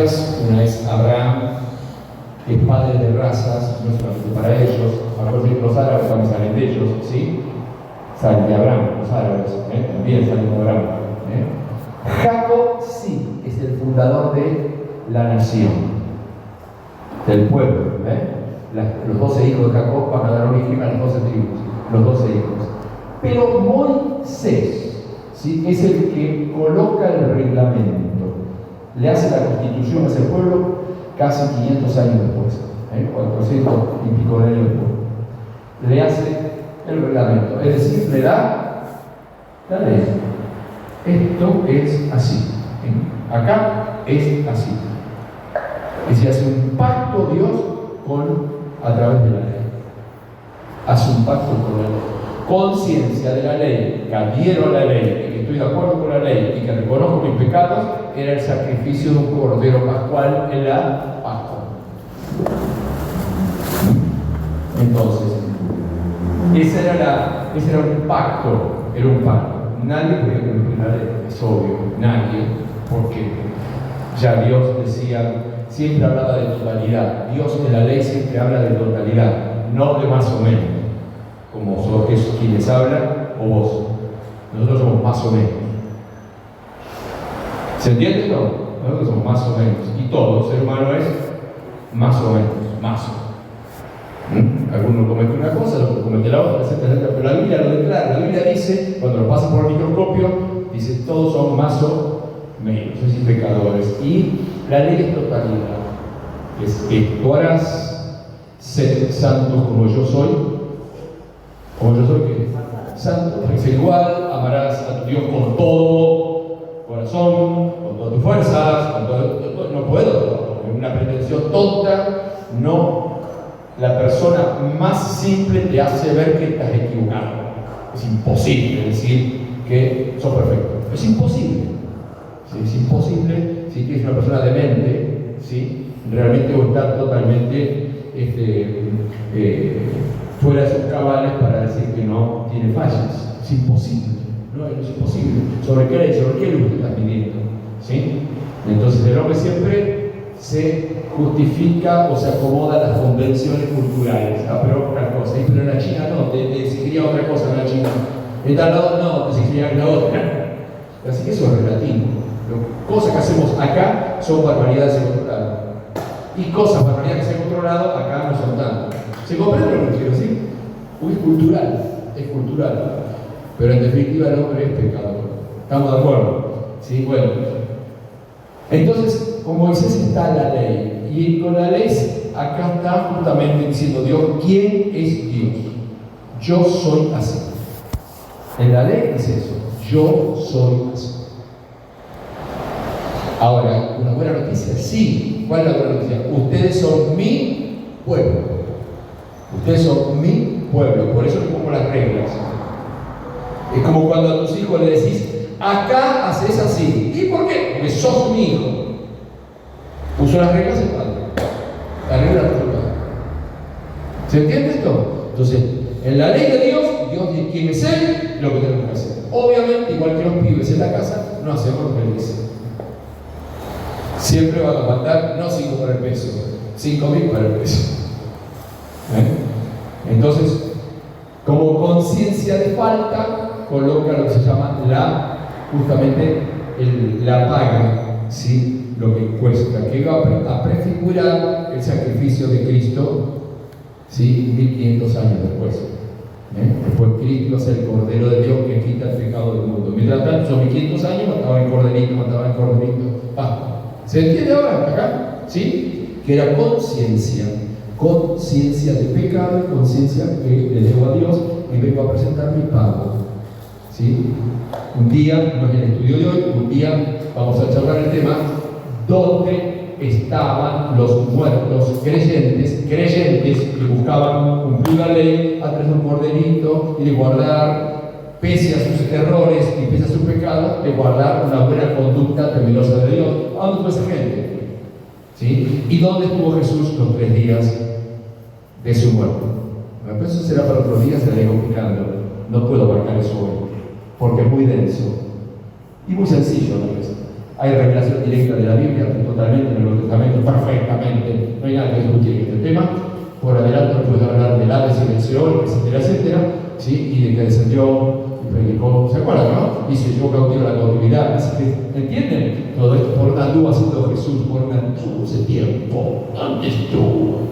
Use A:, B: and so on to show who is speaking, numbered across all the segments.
A: Una es Abraham, que es padre de razas, no solamente para ellos, los árabes también salen de ellos, ¿sí? Salen de Abraham, los árabes, también salen de Abraham. Jacob sí es el fundador de la nación, del pueblo. Los 12 hijos de Jacob van a dar origen a las 12 tribus, los 12 hijos. Pero Moisés, ¿sí?, es el que coloca el reglamento, le hace la constitución a ese pueblo casi 500 años después, 400 y pico de años después. Le hace el reglamento, es decir, le da la ley. Esto es así, acá es así. Y se hace un pacto Dios a través de la ley. Hace un pacto con la ley. Conciencia de la ley, que adhiero a la ley, que estoy de acuerdo con la ley y que reconozco mis pecados, era el sacrificio de un cordero pascual en la Pascua. Entonces, ese era un pacto, Nadie podía cumplir la ley, es obvio, nadie, porque ya Dios decía, siempre hablaba de totalidad. Dios en la ley siempre habla de totalidad, no de más o menos, como son quienes hablan o vos. Nosotros somos más o menos. ¿Se entiende todo? Nosotros somos más o menos. Y todo ser humano es más o menos, más. Alguno comete una cosa, el otro comete la otra, etc. Pero la Biblia lo declara. La Biblia dice, cuando lo pasa por el microscopio, dice, todos son más o menos, es decir, pecadores. Y la ley es totalidad. Es que tú harás ser santos como yo soy. Como yo soy, ¿qué? Santo. Es igual, amarás a tu Dios con todo corazón, con todas tus fuerzas, no puedo. Es una pretensión tonta, no. La persona más simple te hace ver que estás equivocado. Es imposible decir que sos perfecto. Es imposible. ¿Sí? Es imposible si tienes una persona demente, ¿sí?, realmente o estar totalmente fuera de sus cabales para decir que no tiene fallas. Es imposible. No es imposible. ¿Sobre qué luz te estás midiendo? ¿Sí? Entonces el hombre siempre se justifica o se acomoda a las convenciones culturales. Pero otra cosa. Pero en la China no, te exigiría otra cosa en la China. En tal lado no, te exigiría la otra. Así que eso es relativo. Cosas que hacemos acá son barbaridades en otro lado. Y barbaridades en otro lado acá no son tanto. ¿Se comprende lo que quiero decir? Es cultural. Pero en definitiva el hombre es pecador. ¿Estamos de acuerdo? Sí, bueno. Entonces, con Moisés está la ley. Y con la ley, acá está justamente diciendo Dios, ¿quién es Dios? Yo soy así. En la ley dice eso. Yo soy así. Ahora, una buena noticia, sí. ¿Cuál es la buena noticia? Ustedes son mi pueblo. Ustedes son mi pueblo. Por eso les pongo las reglas. Es como cuando a tus hijos le decís, acá haces así. ¿Y por qué? Porque sos mi hijo. Puso las reglas el padre. La regla puso el padre. ¿Se entiende esto? Entonces, en la ley de Dios dice quién es Él, lo que tenemos que hacer. Obviamente, igual que los pibes en la casa, no hacemos lo que Él dice. Siempre van a faltar, no 5 para el peso, 5.000 para el peso. Entonces, como conciencia de falta, coloca lo que se llama justamente la paga, ¿sí?, lo que cuesta, que va a prefigurar el sacrificio de Cristo, ¿sí?, 1500 años después. Después Cristo es el Cordero de Dios que quita el pecado del mundo. Mientras tanto, son 1500 años, mataban el corderito. ¿Se entiende ahora acá? ¿Sí? Que era conciencia de pecado y conciencia que le debo a Dios y vengo a presentar mi pago. ¿Sí? Un día, no es el estudio de hoy, un día vamos a charlar el tema dónde estaban los muertos creyentes que buscaban cumplir la ley a través de un corderito y de guardar, pese a sus errores y pese a sus pecados, de guardar una buena conducta temerosa de Dios. ¿A dónde fue esa gente? ¿Sí? ¿Y dónde estuvo Jesús los 3 días de su muerte? Bueno, eso será para otros días, será complicado. No puedo abarcar eso hoy, porque es muy denso y muy sencillo a la vez. Hay revelación directa de la Biblia, totalmente en el Nuevo Testamento, perfectamente, no hay nada que discutir en este tema. Por adelante nos puede hablar del Hades y del Seol, etcétera, etcétera, ¿sí? Y de que descendió y predicó, ¿se acuerdan, no? Y se llevó cautivo la cautividad, así que, ¿entienden? Todo esto por una anduvo haciendo Jesús, por una anduvo ese tiempo, ¿dónde estuvo?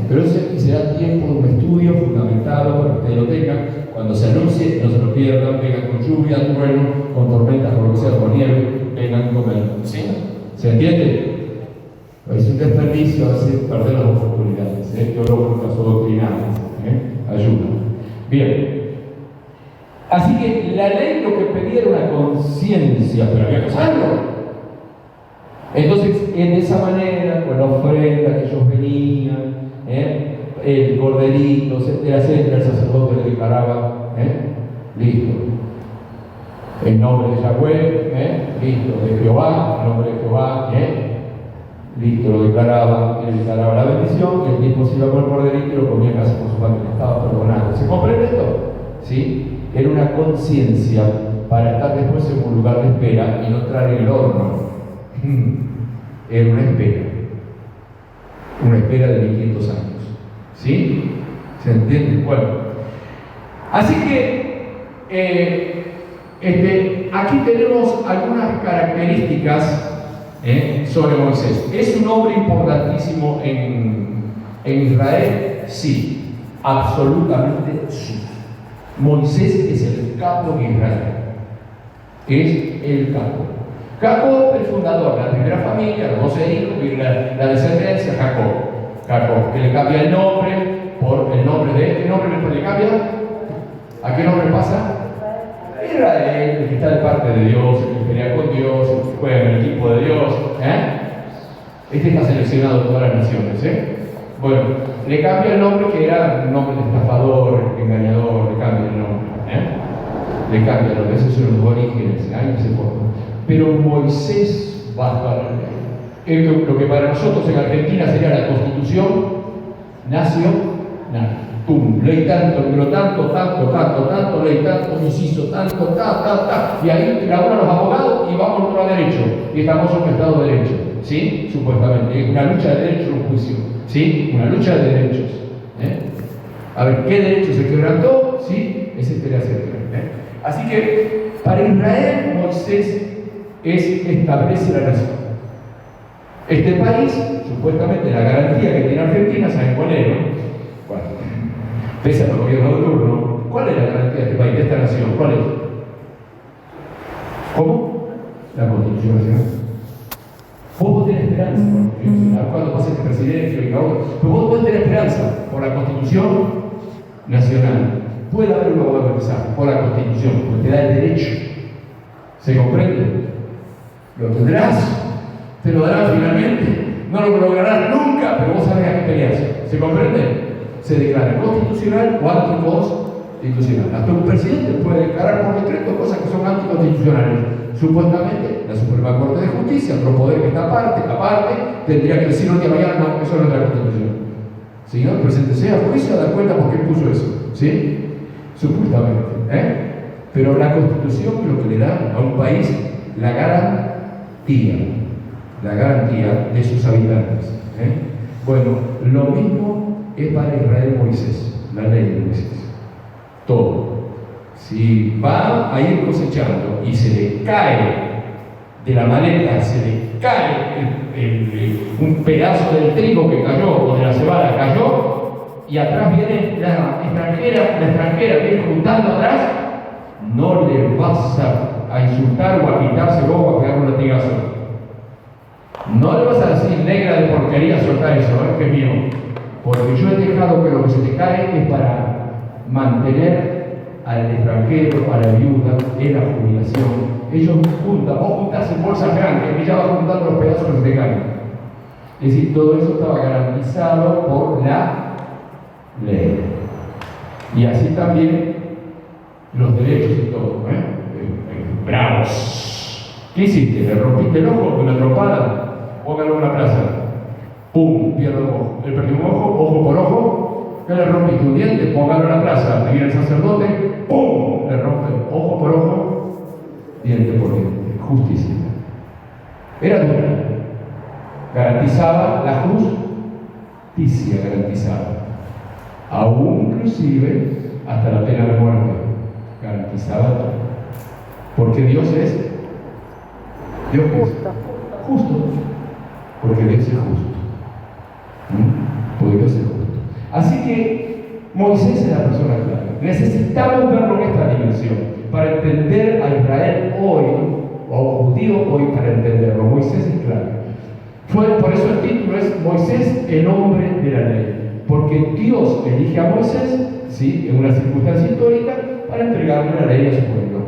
A: Pero ese será tiempo de un estudio fundamentado para que ustedes lo tengan. Cuando se anuncie, no se lo pierdan, vengan con lluvia, trueno, con tormentas, con lo que sea, con nieve, vengan con él. ¿Sí? ¿Se entiende? Es un desperdicio a veces perder las oportunidades. Teólogos doctrinales. Ayuda. Bien. Así que la ley lo que pedía era una conciencia, pero había que usarlo. Entonces, de esa manera, con la ofrenda que ellos venían, el corderito, etcétera, etcétera, el sacerdote le declaraba, listo, en nombre de Yahweh, listo, de Jehová, en nombre de Jehová, listo, lo declaraba, le declaraba la bendición, y el tipo se iba con el corderito y lo comía en casa con su familia, estaba perdonado. ¿Se comprende esto? ¿Sí? Era una conciencia para estar después en un lugar de espera y no traer el horno. Era una espera de 1500 años. ¿Sí? ¿Se entiende? Bueno, así que aquí tenemos algunas características sobre Moisés. ¿Es un hombre importantísimo en Israel? Sí, absolutamente sí. Moisés es el capo de Israel. Es el capo. Jacob, el fundador, la primera familia, los 12 hijos, y la descendencia, Jacob, que le cambia el nombre por el nombre de ¿qué nombre le cambia? ¿A qué nombre pasa? Israel, el que está de parte de Dios, el que pelea con Dios, el que juega en el equipo de Dios. Este está seleccionado de todas las naciones. Bueno, le cambia el nombre que era un nombre de estafador, engañador, le cambia el nombre. Le cambia el nombre, esos son los orígenes, ahí se forman. Pero Moisés baja la ley. Lo que para nosotros en Argentina sería la Constitución nacional. Pum, ley tanto, número tanto, ley tanto, inciso tanto, y ahí laburan los abogados y vamos a otro derecho. Y estamos en un Estado de Derecho, ¿sí? Supuestamente. Una lucha de derechos, un juicio, ¿sí? Una lucha de derechos. A ver, ¿qué derecho se quebrantó? ¿Sí? Etcétera, etcétera. Así que para Israel, Moisés establece la nación. Este país, supuestamente la garantía que tiene Argentina, ¿saben cuál era? Bueno, pese al gobierno de turno, ¿cuál es la garantía de este país, de esta nación? ¿Cuál es? ¿Cómo? La Constitución Nacional. Vos tenés esperanza por la Constitución Nacional. Cuando pases el presidente y ahora, pero vos podés tener esperanza por la Constitución Nacional. Puede haber una gobernanza por la Constitución, porque te da el derecho. ¿Se comprende? Lo tendrás, te lo darán finalmente, no lo lograrás nunca, pero vos sabés a qué peleas. ¿Se comprende? Se declara constitucional o anticonstitucional. Hasta un presidente puede declarar por decreto cosas que son anticonstitucionales. Supuestamente, la Suprema Corte de Justicia, otro poder que está aparte, tendría que decir un día mañana, no, eso no es la Constitución. Señor, preséntese a juicio a dar cuenta por qué puso eso. ¿Sí? Supuestamente. Pero la Constitución es lo que le da a un país la garantía de sus habitantes. Bueno, lo mismo es para Israel Moisés, la ley de Moisés. Todo. Si va a ir cosechando y se le cae de la maleta, se le cae un pedazo del trigo que cayó o de la cebada cayó, y atrás viene la extranjera viene juntando atrás, no le vas a insultar o a quitarse vos o a pegar un latigazo. No le vas a decir negra de porquería, soltar eso, que es mío. Porque yo he dejado que lo que se te cae es para mantener al extranjero, a la viuda, en la jubilación. Ellos juntan, vos juntás en bolsas grandes y ya vas juntando los pedazos que se te caen. Es decir, todo eso estaba garantizado por la ley. Y así también los derechos y todo. Bravos. ¿Qué hiciste? ¿Le rompiste el ojo con la trompada? Póngalo en la plaza. ¡Pum! Pierde un ojo. Él perdió un ojo por ojo. ¿Qué le rompiste? Un diente, póngalo en la plaza. Te viene el sacerdote, ¡pum! Le rompe ojo por ojo, diente por diente. Justicia. Era dura. Garantizaba la justicia, garantizaba. Aún inclusive hasta la pena de muerte. Garantizaba todo. Porque Dios es justo. Porque Dios es justo. Porque Dios es justo. Así que Moisés es la persona clave. Necesitamos verlo en esta dimensión para entender a Israel hoy, o a un judío hoy para entenderlo. Moisés es clave. Por eso el título es Moisés, el hombre de la ley. Porque Dios elige a Moisés, ¿sí?, en una circunstancia histórica, para entregarle la ley a su pueblo.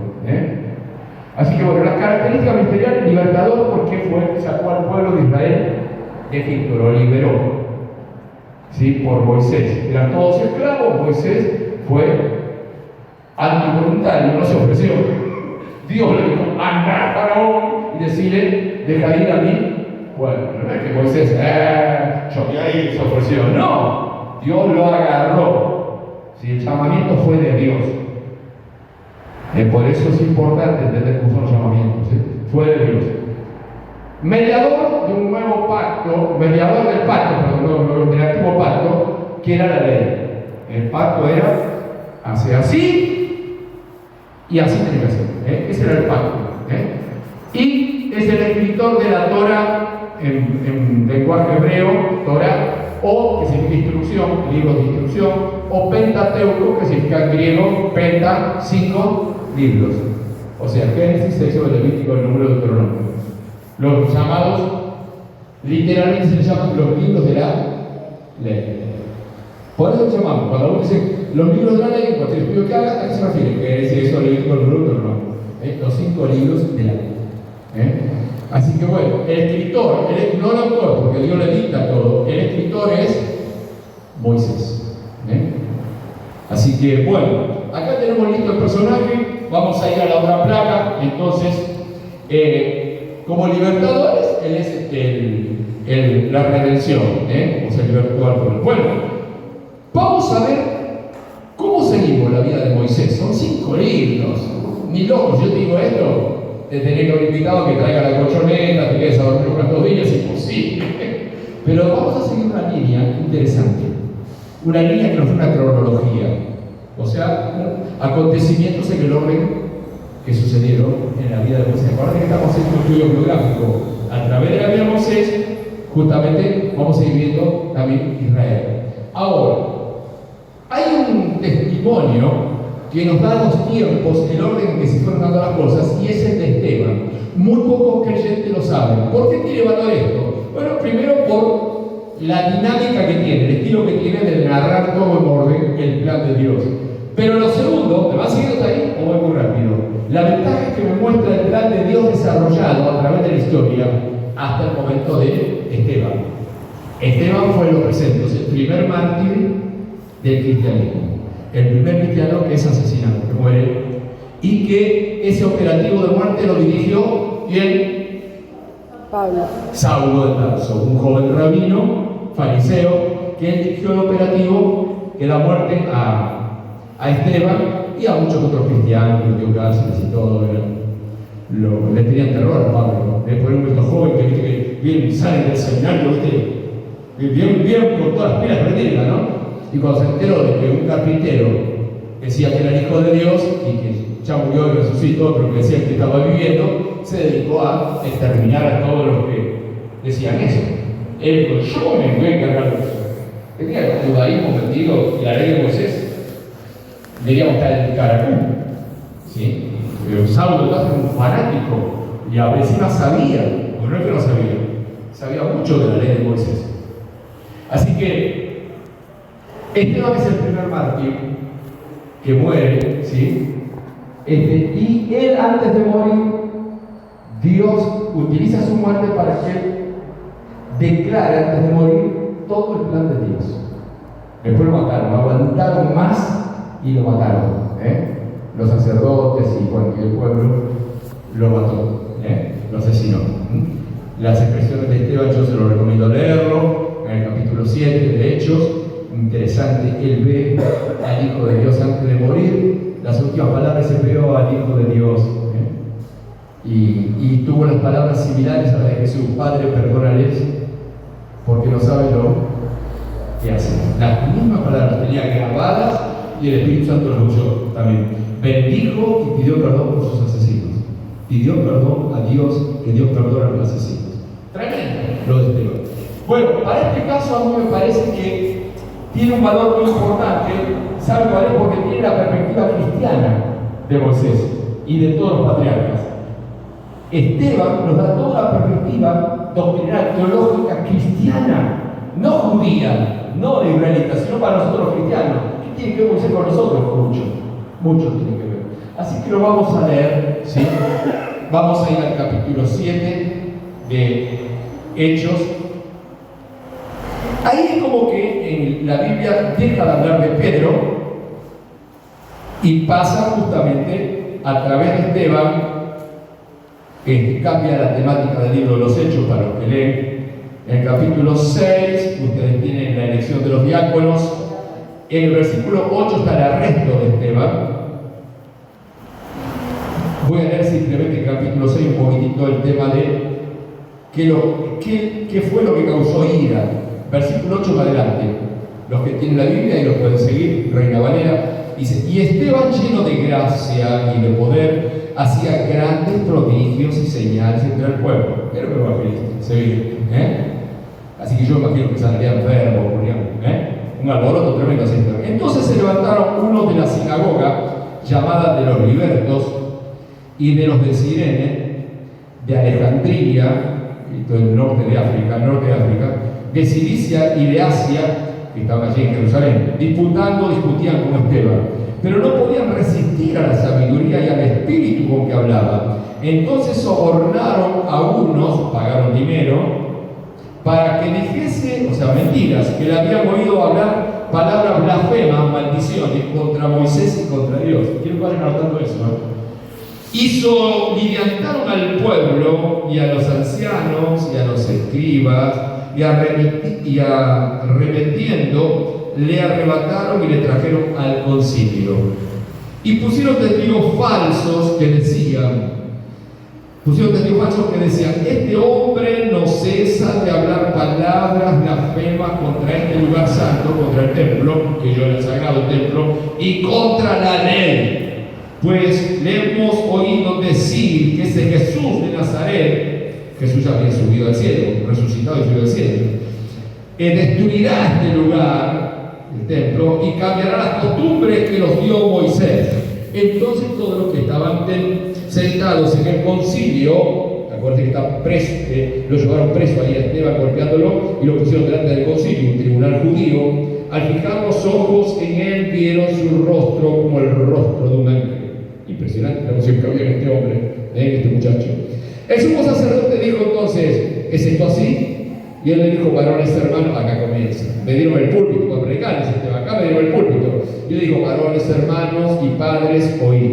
A: Así que bueno, las características ministeriales: libertador, porque sacó al pueblo de Israel de Egipto, lo liberó, ¿sí?, por Moisés. Eran todos esclavos. Moisés fue antivoluntario, no se ofreció. Dios le dijo: anda, Faraón, y decirle: deja de ir a mí. Bueno, no es que Moisés, yo voy a ir, se ofreció. No, Dios lo agarró. ¿Sí? El llamamiento fue de Dios. Por eso es importante entender cómo son los llamamientos. Fue de Dios. Mediador de un nuevo pacto, mediador del pacto, perdón, del antiguo pacto, que era la ley. El pacto era: hace así y así tenía que ser. Ese era el pacto. Y es el escritor de la Torah en lenguaje hebreo, Torah, o que significa instrucción, libros de instrucción, o Pentateuco, que significa en griego, penta, 5 libros. O sea, Génesis, Éxodo, Levítico, el Número, Deuteronomio. Los llamados, literalmente se les llaman los libros de la ley. Por eso los llamamos. Cuando uno dice los libros de la ley, cuando te explico que haga, ¿a qué se refiere? Génesis, Éxodo, Levítico, el Número, Deuteronomio. Los 5 libros de la ley. Así que bueno, el escritor, no el autor, porque Dios le dicta todo, el escritor es Moisés. Así que bueno, acá tenemos listo el personaje. Vamos a ir a la otra placa. Entonces, como libertadores, él es la redención, o sea, libertó al pueblo. Bueno, vamos a ver cómo seguimos la vida de Moisés. Son 5 libros, ni locos. Yo te digo esto, te tenía que haber invitado a que traiga la colchoneta, te quedes a dormir unos cuantos días, es imposible. Pero vamos a seguir una línea interesante, una línea que nos da una cronología, o sea, acontecimientos en el orden que sucedieron en la vida de Moisés. Ahora que estamos haciendo un estudio biográfico a través de la vida de Moisés, justamente vamos a ir viendo también Israel. Ahora, hay un testimonio que nos da los tiempos, el orden en que se fueron dando las cosas, y es el de Esteban. Muy pocos creyentes lo saben. ¿Por qué tiene valor esto? Bueno, primero por la dinámica que tiene, el estilo que tiene de narrar todo en orden el plan de Dios. Pero lo segundo, ¿me va siguiendo ahí o voy muy rápido? La ventaja es que me muestra el plan de Dios desarrollado a través de la historia hasta el momento de Esteban. Esteban fue, lo presento, el primer mártir del cristianismo. El primer cristiano que es asesinado, que muere, y que ese operativo de muerte lo dirigió ¿quién?
B: Pablo.
A: Saulo de Tarso, un joven rabino, fariseo, que él dirigió el operativo que da muerte a Esteban y a muchos otros cristianos, que dio cárceles y todo. Le tenían terror a Pablo. Le ponen estos jóvenes que bien salen del seminario, bien con todas las pilas prendidas, ¿no? Y cuando se enteró de que un carpintero decía que era el Hijo de Dios y que ya murió y resucitó, pero que decía que estaba viviendo, se dedicó a exterminar a todos los que decían eso. Él dijo: yo me voy a encargar de eso. Tenía el judaísmo metido y la ley de Moisés, diríamos que está en el caracol. ¿Sí? Pero Saulo era un fanático y a encima sabía, o no es que no sabía mucho de la ley de Moisés. Así que Esteban es el primer mártir que muere, ¿sí? Y él, antes de morir, Dios utiliza su muerte para que declare antes de morir todo el plan de Dios. Después lo mataron, lo aguantaron más y lo mataron. Los sacerdotes y el pueblo lo mató, lo asesinó. Las expresiones de Esteban yo se lo recomiendo leerlo, en el capítulo 7 de Hechos. Interesante, él ve al Hijo de Dios antes de morir. Las últimas palabras se veo al Hijo de Dios. y tuvo las palabras similares a las de Jesús: Padre, perdónales, porque no saben lo que hacen. Las mismas palabras tenía grabadas y el Espíritu Santo las usó también. Bendijo y pidió perdón por sus asesinos. Pidió perdón a Dios, que Dios perdona a los asesinos. Tremendo lo de Esteban. Bueno, para este caso a mí me parece que tiene un valor muy importante. ¿Sabe cuál es? Porque tiene la perspectiva cristiana de Moisés y de todos los patriarcas. Esteban nos da toda la perspectiva doctrinal, teológica, cristiana, no judía, no israelita, sino para nosotros los cristianos. ¿Qué tiene que ver Moisés con nosotros? Mucho tiene que ver. Así que lo vamos a leer, ¿sí? Vamos a ir al capítulo 7 de Hechos. Ahí es como que en la Biblia deja de hablar de Pedro y pasa justamente a través de Esteban. Cambia la temática del libro de los Hechos para los que leen. En el capítulo 6 ustedes tienen la elección de los diáconos. En el versículo 8 está el arresto de Esteban. Voy a leer simplemente el capítulo 6 un poquitito el tema de qué fue lo que causó ira. Versículo 8 para adelante. Los que tienen la Biblia y los pueden seguir, Reina Valera, dice: y Esteban, lleno de gracia y de poder, hacía grandes prodigios y señales entre el pueblo. Pero que evangelista, se vive. Así que yo imagino que saldría enfermo, un alboroto tremendo así. Entonces se levantaron unos de la sinagoga, llamada de los libertos, y de los de Cirene, de Alejandría, del norte de África, de Cilicia y de Asia, que estaban allí en Jerusalén, discutían con Esteban, pero no podían resistir a la sabiduría y al espíritu con que hablaba. Entonces sobornaron a unos, pagaron dinero, para que dijese, o sea, mentiras, que le habían oído hablar palabras blasfemas, maldiciones contra Moisés y contra Dios. Quiero que vayan anotando eso, ¿no? Lidiantaron al pueblo y a los ancianos y a los escribas, y arremetiendo le arrebataron y le trajeron al concilio. Y pusieron testigos falsos que decían: este hombre no cesa de hablar palabras blasfemas contra este lugar santo, contra el templo, que yo era el sagrado templo, y contra la ley. Pues le hemos oído decir que ese Jesús de Nazaret, Jesús ya había subido al cielo, resucitado y subido al cielo, destruirá este lugar, el templo, y cambiará las costumbres que los dio Moisés. Entonces todos los que estaban sentados en el concilio, acuérdense que está preso, lo llevaron preso ahí a Esteban golpeándolo y lo pusieron delante del concilio, un tribunal judío. Al fijar los ojos en él, vieron su rostro como el rostro de un ángel. Impresionante la emoción que había en este hombre, en este muchacho. El sumo sacerdote dijo entonces: ¿es esto así? Y él le dijo: varones hermanos, acá comienza. Me dieron el púlpito para predicar, acá me dieron el púlpito. Y le dijo: varones hermanos y padres, oíd.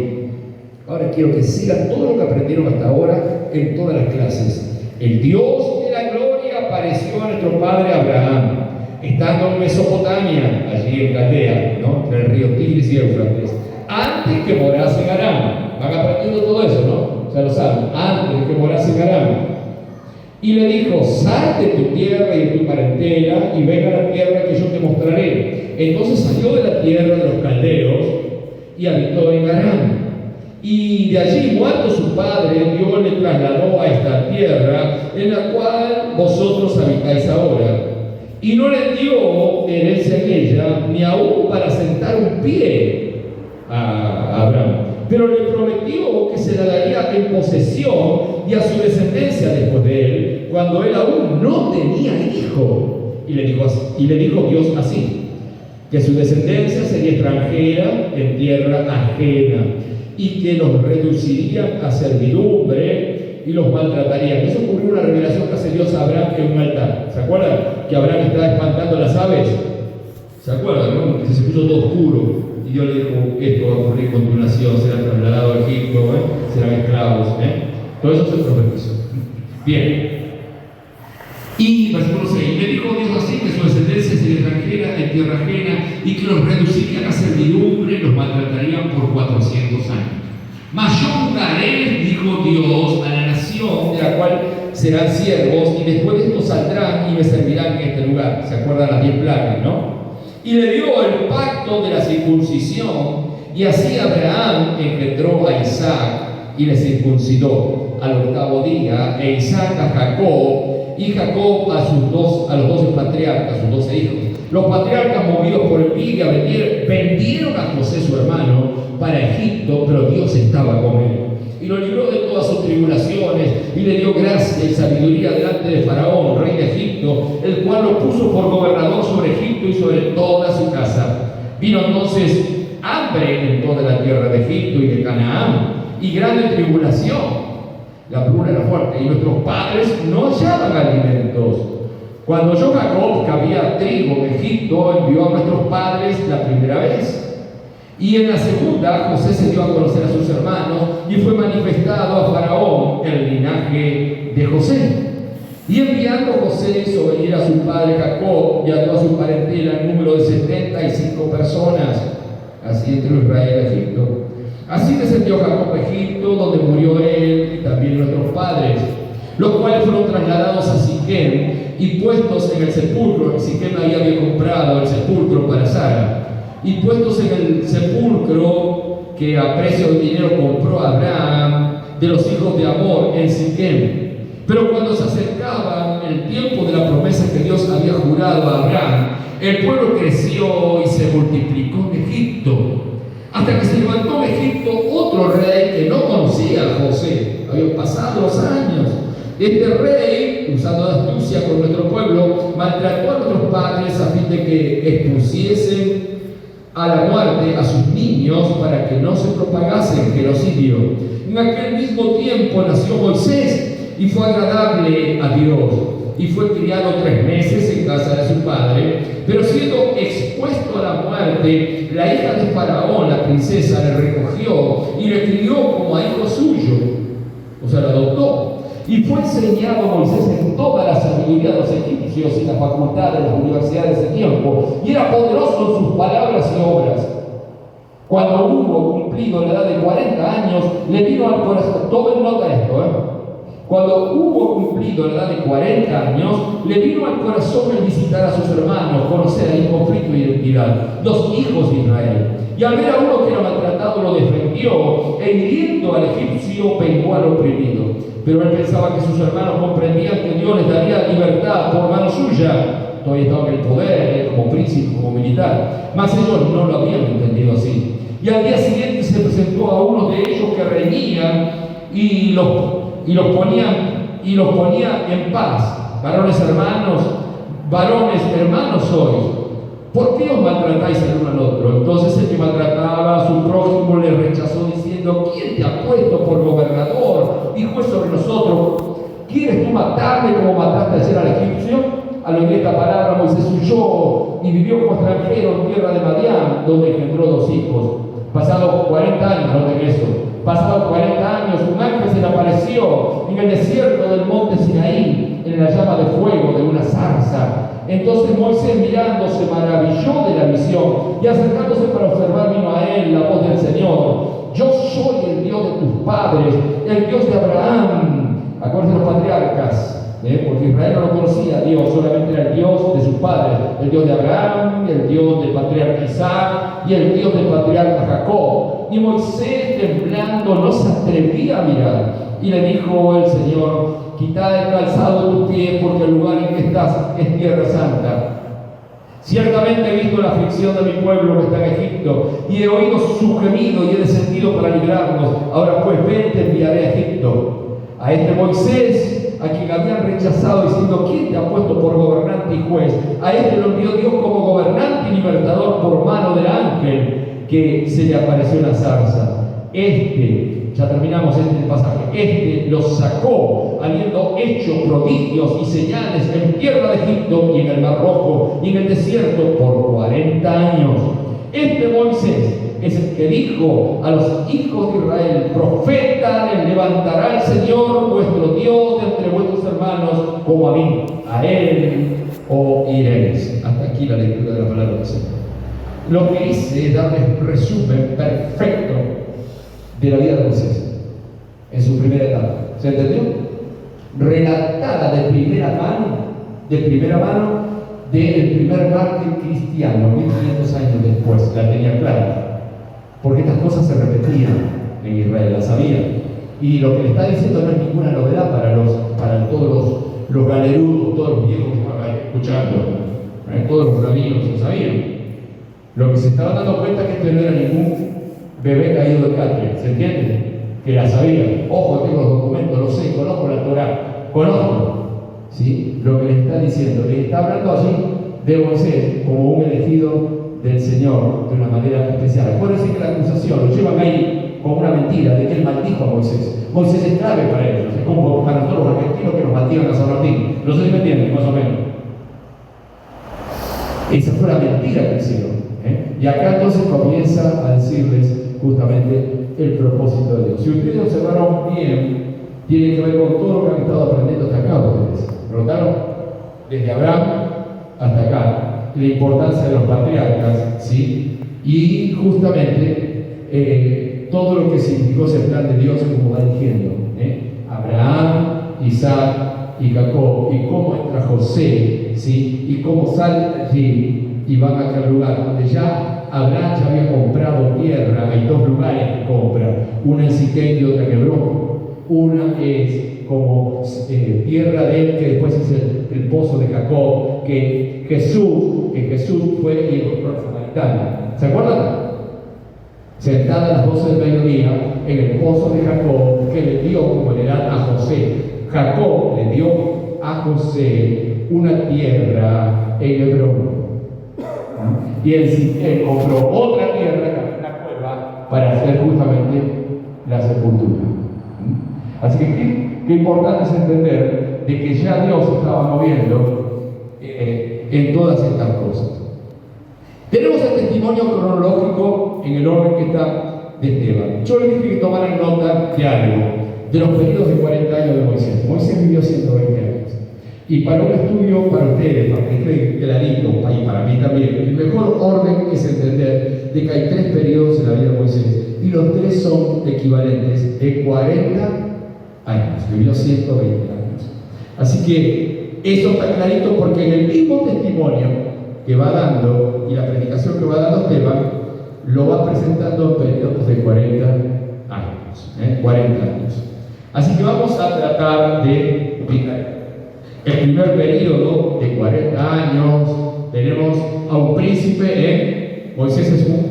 A: Ahora quiero que sigan todo lo que aprendieron hasta ahora en todas las clases. El Dios de la gloria apareció a nuestro padre Abraham, estando en Mesopotamia, allí en Caldea, ¿no?, entre el río Tigris y Éufrates, antes que morase en Aram. Van aprendiendo todo eso, ¿no? Ya lo saben. Antes de que morase en Aram. Y le dijo: sal de tu tierra y de tu parentela y ven a la tierra que yo te mostraré. Entonces salió de la tierra de los caldeos y habitó en Aram. Y de allí, muerto su padre, Dios le trasladó a esta tierra en la cual vosotros habitáis ahora. Y no le dio herencia en ella, ni aún para sentar un pie a Abraham, pero le prometió que se la daría en posesión y a su descendencia después de él, cuando él aún no tenía hijo. Y le dijo Dios así: que su descendencia sería extranjera en tierra ajena, y que los reducirían a servidumbre y los maltratarían. Eso ocurrió una revelación que hace Dios a Abraham en un altar. ¿Se acuerdan? Que Abraham estaba espantando las aves. ¿Se acuerdan, no? Que se puso todo oscuro. Y Dios le dijo: esto va a ocurrir con tu nación, serán trasladados a Egipto, serán esclavos. Todo eso se profetizó. Bien. Y versículo 6: le dijo Dios así: que su descendencia sería extranjera en tierra ajena, y que los reducirían a servidumbre y los maltratarían por 400 años. Mas yo daré, dijo Dios, a la nación de la cual serán siervos, y después de esto saldrán y me servirán en este lugar. ¿Se acuerdan las 10 plagas, no? Y le dio el pacto de la circuncisión, y así Abraham engendró a Isaac y le circuncidó al 8º día, e Isaac a Jacob, y Jacob a los 12 patriarcas, sus 12 hijos. Los patriarcas, movidos por envidia, vendieron a José su hermano para Egipto, pero Dios estaba con él y lo libró de todas sus tribulaciones y le dio gracia y sabiduría delante de Faraón, rey de Egipto, el cual lo puso por gobernador sobre Egipto y sobre toda su casa. Vino entonces hambre en toda la tierra de Egipto y de Canaán, y grande tribulación. La hambruna era fuerte, y nuestros padres no hallaban alimentos. Cuando oyó Jacob que había trigo en Egipto, envió a nuestros padres la primera vez. Y en la segunda, José se dio a conocer a sus hermanos, y fue manifestado a Faraón el linaje de José. Y enviando José hizo venir a su padre Jacob y a toda su parentela, en número de 75 personas, así entró Israel a Egipto. Así descendió Jacob a Egipto, donde murió él y también nuestros padres, los cuales fueron trasladados a Siquem y puestos en el sepulcro. Siquem había comprado el sepulcro para Sara, y puestos en el sepulcro que a precio de dinero compró Abraham de los hijos de Amor en Siquem. Pero cuando se acercaba el tiempo de la promesa que Dios había jurado a Abraham, el pueblo creció y se multiplicó en Egipto, hasta que se levantó en Egipto otro rey que no conocía a José. Habían pasado los años. Este rey, usando astucia con nuestro pueblo, maltrató a nuestros padres a fin de que expusiesen a la muerte a sus niños para que no se propagase el genocidio. En aquel mismo tiempo nació Moisés y fue agradable a Dios, y fue criado 3 meses en casa de su padre, pero siendo expuesto a la muerte, la hija de Faraón, la princesa, le recogió y le crió como a hijo suyo, o sea, lo adoptó. Y fue enseñado Moisés en toda la sabiduría de los egipcios y la facultad de las universidades de ese tiempo, y era poderoso en sus palabras y obras. Cuando hubo cumplido la edad de 40 años, le vino al corazón, tomen nota de esto, Cuando hubo cumplido la edad de 40 años, le vino al corazón el visitar a sus hermanos, conocer el conflicto y identidad, los hijos de Israel. Y al ver a uno que era maltratado, lo defendió, e hiriendo al egipcio, vengó al oprimido. Pero él pensaba que sus hermanos comprendían que Dios les daría libertad por mano suya. Todavía estaba en el poder, como príncipe, como militar. Mas ellos no lo habían entendido así. Y al día siguiente se presentó a uno de ellos que reñían y los ponía en paz. Varones hermanos sois. ¿Por qué os maltratáis el uno al otro? Entonces el que maltrataba a su prójimo le rechazó diciendo: ¿quién te ha puesto por gobernador y juez sobre nosotros? ¿Quieres tú matarme como mataste ayer al egipcio? Al oír esta palabra, Moisés huyó y vivió como extranjero en tierra de Madián, donde engendró 2 hijos. Pasados 40 años, noten eso, pasados 40 años, un ángel se le apareció en el desierto del monte Sinaí, en la llama de fuego de una zarza. Entonces Moisés, mirando, se maravilló de la visión, y acercándose para observar, vino a él la voz del Señor: yo soy el Dios de tus padres, el Dios de Abraham. Acuérdense los patriarcas, porque Israel no lo conocía a Dios, solamente era el Dios de sus padres, el Dios de Abraham, el Dios del patriarca Isaac y el Dios del patriarca Jacob. Y Moisés, temblando, no se atrevía a mirar, y le dijo el Señor: quitad el calzado de tus pies, porque el lugar en que estás es tierra santa. Ciertamente he visto la aflicción de mi pueblo que está en Egipto, y he oído su gemido y he descendido para librarnos. Ahora pues, ven, te enviaré a Egipto. A este Moisés, a quien habían rechazado diciendo: ¿quién te ha puesto por gobernante y juez? A este lo envió Dios como gobernante y libertador por mano del ángel que se le apareció en la zarza. Ya terminamos este pasaje. Los sacó, habiendo hecho prodigios y señales en tierra de Egipto y en el Mar Rojo y en el desierto por 40 años. Moisés es el que dijo a los hijos de Israel: profeta les levantará el Señor vuestro Dios de entre vuestros hermanos, como a mí, a él oiréis. Hasta aquí la lectura de la palabra del Señor. Lo que hice es darles un resumen perfecto de la vida de Moisés, en su primera etapa. ¿Se entendió? Relatada de primera mano, del primer mártir cristiano, 1500 años después, la tenía clara. Porque estas cosas se repetían en Israel, las sabían. Y lo que le está diciendo no es ninguna novedad para todos los galerudos, todos los viejos que estaban escuchando, todos los rabinos lo sabían. Lo que se estaban dando cuenta es que este no era ningún bebé caído de catre, ¿se entiende? Que la sabía. Ojo, tengo los documentos, lo sé, conozco la Torá, conozco. ¿Sí? Lo que les está diciendo, les está hablando allí de Moisés como un elegido del Señor de una manera especial. Acuérdense que la acusación lo llevan ahí como una mentira de que él maldijo a Moisés. Moisés es clave para ellos, es como para nosotros los argentinos que nos maldieron a San Martín. No sé si me entienden, más o menos. Esa fue la mentira que hicieron. Y acá entonces comienza a decirles justamente el propósito de Dios. Si ustedes observaron bien, tiene que ver con todo lo que han estado aprendiendo hasta acá ustedes. ¿Notaron? Desde Abraham hasta acá, la importancia de los patriarcas, ¿sí? Y justamente todo lo que significó ese plan de Dios, como va diciendo, Abraham, Isaac y Jacob, y cómo entra José, ¿sí? Y cómo sale allí y van a aquel lugar donde ya Abraham ya había comprado tierra. Hay dos lugares que compra, una en Siquem y otra en Hebrón. Una es como tierra de él, que después es el pozo de Jacob, que Jesús fue y encontró a la samaritana. ¿Se acuerdan? Sentada a las 12 del mediodía en el pozo de Jacob, que le dio como heredad a José. Jacob le dio a José una tierra en Hebrón. Y él compró otra tierra, una cueva, para hacer justamente la sepultura. Así que qué importante es entender de que ya Dios estaba moviendo en todas estas cosas. Tenemos el testimonio cronológico en el orden que está de Esteban. Yo les dije que tomaran nota de algo, de los periodos de 40 años de Moisés. Moisés vivió 120 años. Y para un estudio, para ustedes, para que esté clarito, y para mí también, el mejor orden es entender de que hay 3 periodos en la vida de Moisés. Y los 3 son equivalentes de 40 años. Vivió 120 años. Así que eso está clarito porque en el mismo testimonio que va dando y la predicación que va dando Esteban, lo va presentando en periodos de 40 años. 40 años. Así que vamos a tratar de explicar. El primer periodo de 40 años, tenemos a un príncipe Moisés es un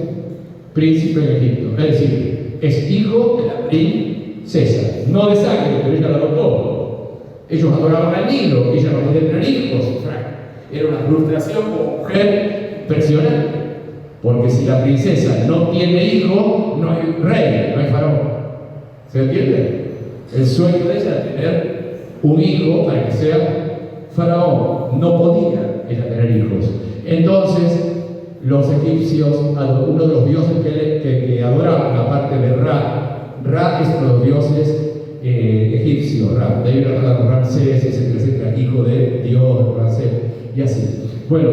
A: príncipe en Egipto, es decir, es hijo de la princesa, no de sangre, pero ella lo adoptó. Ellos adoraban al Nilo, ella no podía tener hijos. Era una frustración como mujer impresionante, porque si la princesa no tiene hijo, no hay rey, no hay faraón. ¿Se entiende? El sueño de ella era tener un hijo para que sea faraón. No podía ella tener hijos. Entonces los egipcios, uno de los dioses que adoraban, aparte de Ra es uno de los dioses egipcios, Ra, de ahí Ramsés, etcétera, hijo de Dios, Ramsés, y así. Bueno,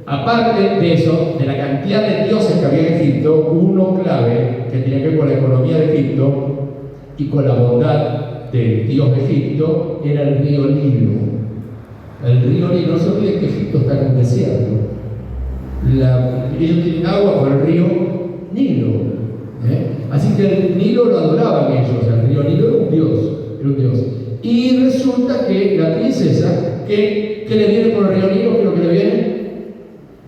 A: aparte de eso, de la cantidad de dioses que había en Egipto, uno clave que tenía que ver con la economía de Egipto y con la bondad del Dios de Egipto era el río Nilo. El río Nilo, no se olviden que Egipto está en un desierto. Ellos tienen agua por el río Nilo. Así que el Nilo lo adoraban ellos. El río Nilo era un dios. Y resulta que la princesa, ¿qué le viene por el río Nilo? ¿Qué es lo que le viene?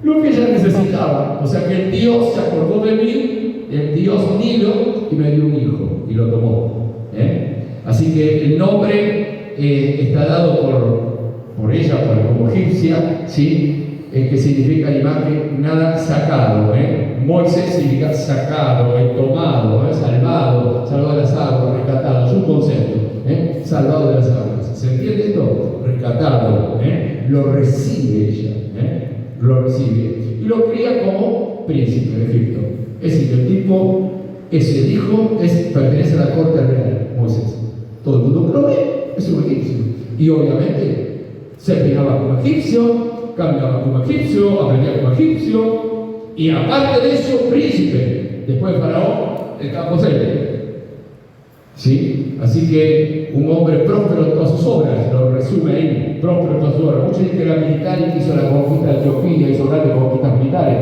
A: Lo que ella necesitaba. O sea que el Dios se acordó de mí, el Dios Nilo, y me dio un hijo, y lo tomó. Así que el nombre está dado por ella, como egipcia, ¿sí? Que significa la imagen nada sacado. Moisés significa sacado, tomado, salvado de las aguas, rescatado. Es un concepto, salvado de las aguas. ¿Se entiende esto? Rescatado, lo recibe ella, lo recibe y lo cría como príncipe de Egipto. Es decir, que el tipo, ese hijo, pertenece a la corte real, Moisés. Todo el mundo que lo ve es un egipcio. Y obviamente se peinaba como egipcio, caminaba como egipcio, aprendía como egipcio, y aparte de eso, príncipe. Después de Faraón, el campo ¿Sí? Así que un hombre próspero en todas sus obras, lo resume ahí, próspero en todas sus obras. Muchos dicen que era militar y que hizo la conquista de Etiopía, hizo grandes conquistas militares.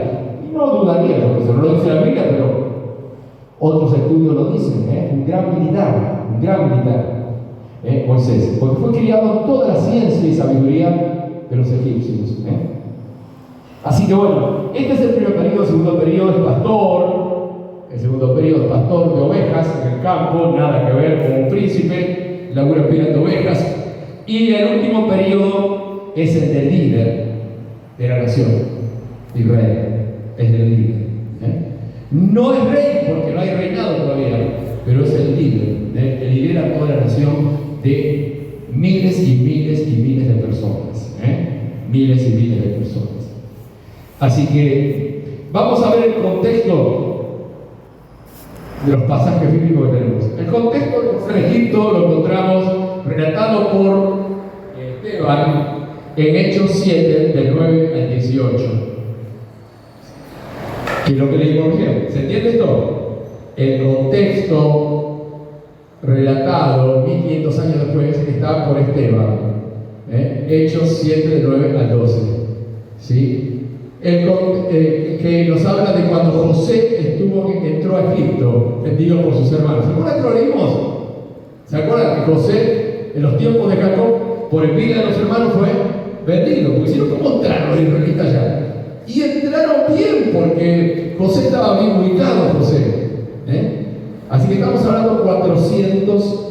A: Y no dudaría, porque eso no lo dice la Biblia, pero otros estudios lo dicen, un gran militar, Moisés, porque fue criado en toda la ciencia y sabiduría de los egipcios. Así que bueno, este es el primer periodo. El segundo periodo es pastor. El segundo periodo es pastor de ovejas en el campo, nada que ver con un príncipe, labura cuidando ovejas. Y el último periodo es el del líder de la nación de Israel, es el líder. No es rey porque no hay reinado todavía, pero es el líder, que lidera toda la nación de miles y miles y miles de personas. Miles y miles de personas. Así que vamos a ver el contexto de los pasajes bíblicos que tenemos. El contexto de Egipto lo encontramos relatado por Esteban en Hechos 7, del 9 al 18. ¿Qué es lo que le digo? ¿Se entiende esto? El contexto relatado 1500 años después está por Esteban. Hechos 7, del 9 al 12. ¿Sí? Que nos habla de cuando José entró a Egipto, vendido por sus hermanos. ¿Se acuerdan que lo leímos? ¿Se acuerdan que José, en los tiempos de Jacob, por envidia de los hermanos, fue vendido? Porque si no, ¿cómo entraron los israelitas allá? Y entraron bien, porque José estaba bien ubicado, José. Así que estamos hablando 400,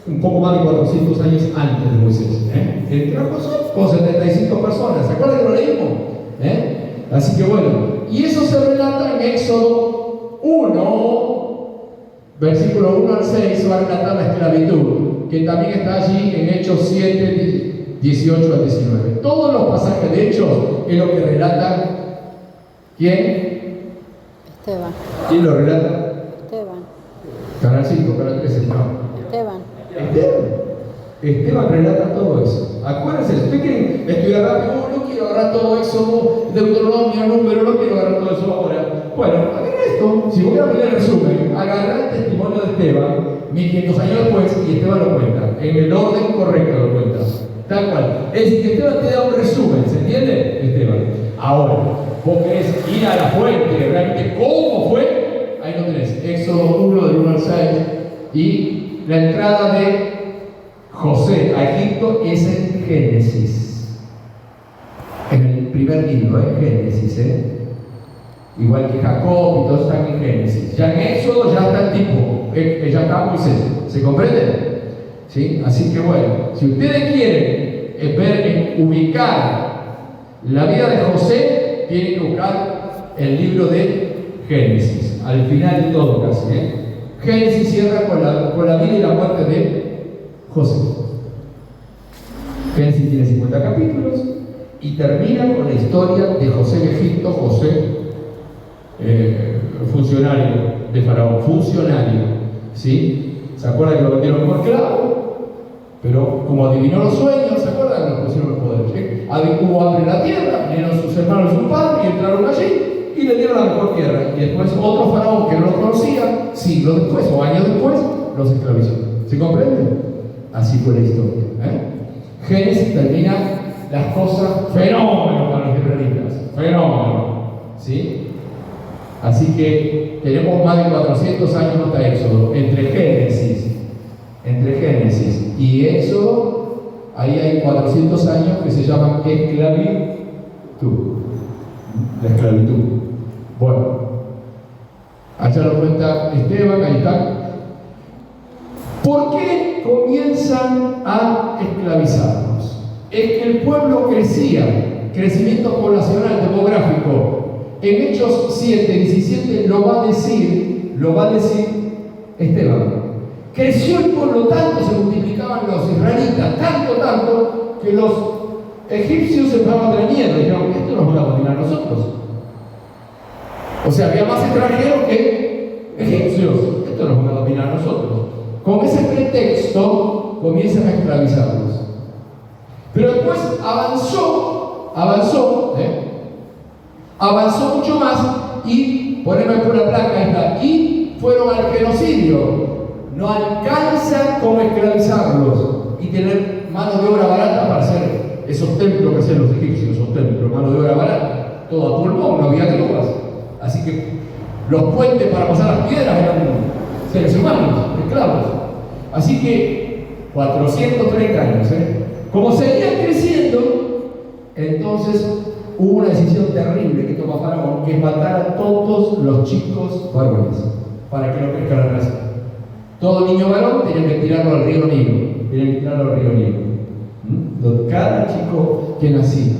A: un poco más de 400 años antes de Moisés. Entró José con 75 personas. ¿Se acuerdan que lo leímos? Así que bueno, y eso se relata en Éxodo 1, versículo 1 al 6, se va a relatar la esclavitud, que también está allí en Hechos 7, 18 al 19. Todos los pasajes de Hechos es lo que relata. ¿Quién?
B: Esteban.
A: ¿Quién lo relata?
B: Esteban.
A: Canal 5, Canal 13, no.
B: Esteban.
A: Esteban relata todo eso. Acuérdense, si usted quiere estudiar rápido, no quiero agarrar todo eso, Deuteronomio, número, no quiero agarrar todo eso ahora. Bueno, hagan esto, si voy a abrir el resumen, agarrar el testimonio de Esteban, 1500 años después, y Esteban lo cuenta, en el orden correcto lo cuenta, tal cual. Es decir, que Esteban te da un resumen, ¿se entiende? Esteban. Ahora, vos querés ir a la fuente, realmente cómo fue, ahí lo tenés, Éxodo 1, del 1 al 6, y la entrada de José a Egipto es en Génesis, en el primer libro, Génesis, igual que Jacob y todos están en Génesis. Ya en Éxodo ya está el tipo, ya está Moisés, ¿se comprende? ¿Sí? Así que bueno, si ustedes quieren ver, ubicar la vida de José, tienen que buscar el libro de Génesis, al final de todo casi. Génesis cierra con la vida y la muerte de José. Génesis tiene 50 capítulos y termina con la historia de José en Egipto. José, funcionario de Faraón, funcionario, ¿sí? ¿Se acuerdan que lo vendieron como esclavo? Pero como adivinó los sueños, ¿se acuerdan? Lo pusieron en poder. Hubo hambre en la tierra, vinieron sus hermanos y su padre y entraron allí y le dieron la mejor tierra. Y después otro faraón que no lo conocía, siglos después o años después, los esclavizó. ¿Se comprende? Así fue la historia. Génesis termina las cosas fenómenos para los israelitas. Fenómeno. ¿Sí? Así que tenemos más de 400 años hasta Éxodo. Entre Génesis y Éxodo, ahí hay 400 años que se llaman esclavitud. La esclavitud. Bueno, allá lo cuenta Esteban, ahí está. ¿Por qué comienzan a esclavizarnos? Es que el pueblo crecía, crecimiento poblacional, demográfico. En Hechos 7, 17 lo va a decir Esteban. Creció el pueblo tanto, se multiplicaban los israelitas, tanto, que los egipcios se empezaron a tener miedo. Dijeron, esto nos va a dominar a nosotros. O sea, había más extranjeros que egipcios. Esto nos va a dominar a nosotros. Con ese pretexto comienzan a esclavizarlos. Pero después avanzó mucho más y, poneme por la placa esta, y fueron al genocidio. no alcanza como esclavizarlos y tener mano de obra barata para hacer esos templos que hacían los egipcios, esos templos, mano de obra barata, todo a pulmón, no había grúas. Así que los puentes para pasar las piedras eran seres humanos, esclavos. Así que 430 años, Como seguían creciendo, entonces hubo una decisión terrible que toma Faraón, que es matar a todos los chicos varones para que no crezca la raza. Todo niño varón tenía que tirarlo al río Nilo. Cada chico que nacía.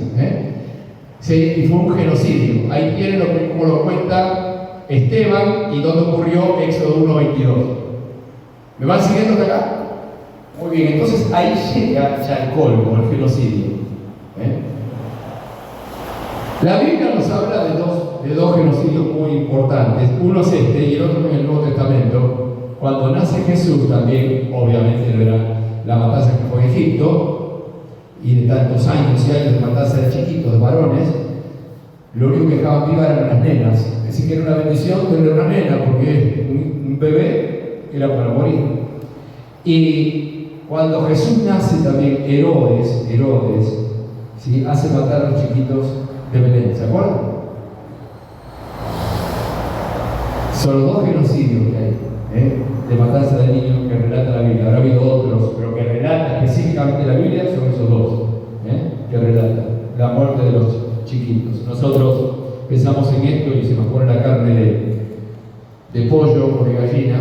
A: Sí, y fue un genocidio. Ahí tienen como lo cuenta Esteban y donde ocurrió Éxodo 1:22. ¿Me van siguiendo hasta acá? Muy bien, entonces ahí llega ya el colmo, el genocidio. La Biblia nos habla de dos genocidios muy importantes. Uno es este y el otro en el Nuevo Testamento. Cuando nace Jesús también, obviamente no era la matanza que fue en Egipto, y de tantos años y años de matanza de chiquitos, de varones, lo único que dejaban viva eran las nenas. Así que era una bendición tener una nena, porque un bebé era para morir. Y cuando Jesús nace también, Herodes, ¿sí?, hace matar a los chiquitos de Belén, ¿se acuerdan? Son los dos genocidios que hay, de matanza de niños que relata la Biblia. Habrá habido otros, pero que relata específicamente la Biblia son esos dos, que relatan la muerte de los chiquitos. Nosotros pensamos en esto y se nos pone la carne de pollo o de gallina,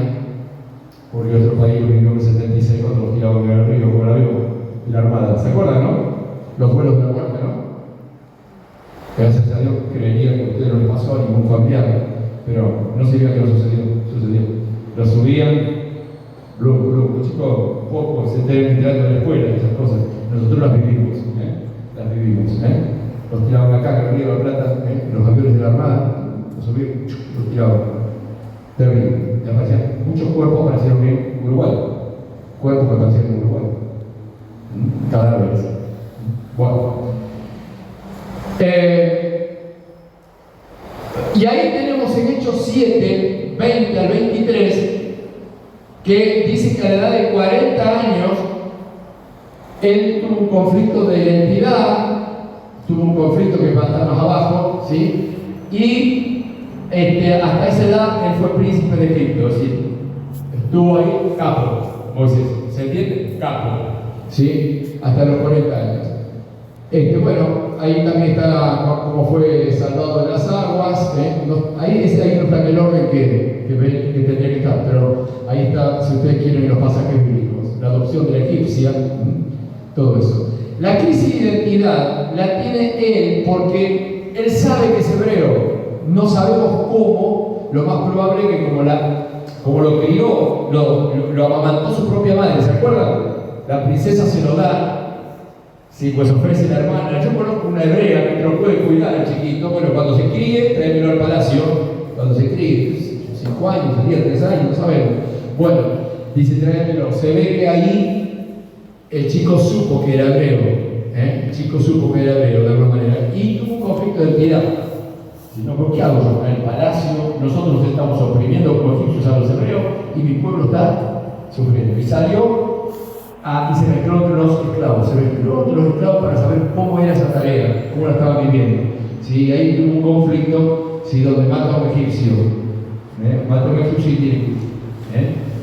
A: porque otro país en el 76 cuando los tiraban en el río con el avión y la armada. ¿Se acuerdan, no? Los vuelos de la muerte, ¿no? Gracias a Dios creería que a ustedes no les pasó a ningún familiar, pero no se diga que no sucedió. Lo subían, los chicos poco se estén tirando en la escuela, esas cosas. Nosotros las vivimos, Los tiraban acá, en el Río de la Plata, los aviones de la Armada, los subían, los tiraban. Terrible. Y aparecían, muchos cuerpos aparecieron en Uruguay. Cuerpos que aparecieron en Uruguay. Cadáveres. Bueno. Y ahí tenemos en Hechos 7, 20 al 23, que dice que a la edad de 40 años él tuvo un conflicto de identidad, tuvo un conflicto que va a estar más abajo, ¿sí? Y hasta esa edad él fue príncipe de Egipto, es decir, estuvo ahí capo, Moisés, ¿se entiende? Capo, ¿sí? Hasta los 40 años. Bueno, ahí también está cómo fue salvado de las aguas, ahí no está en el orden que tendría que estar, pero ahí está, si ustedes quieren, los pasajes bíblicos, la adopción de la egipcia, todo eso. La crisis de identidad la tiene él porque él sabe que es hebreo. No sabemos cómo, lo más probable que como lo crió, lo amamantó su propia madre, ¿se acuerdan? La princesa se lo da. Sí, pues ofrece la hermana. Yo conozco una hebrea que te lo puede cuidar el chiquito. Bueno, cuando se críe, tráemelo al palacio. Cuando se críe, 5 años, 10, 3 años, no sabemos. Bueno, dice tráemelo. Se ve que ahí el chico supo que era hebreo. El chico supo que era hebreo de alguna manera. Y tuvo un conflicto de identidad. Si no, ¿por qué hago yo? En el palacio, nosotros estamos oprimiendo como egipcios a los hebreos y mi pueblo está sufriendo. Y salió. Y se mezcló entre los esclavos, para saber cómo era esa tarea, cómo la estaban viviendo. ¿Sí? Ahí tuvo un conflicto, ¿sí?, donde mata a un egipcio. Mata a un egipcio y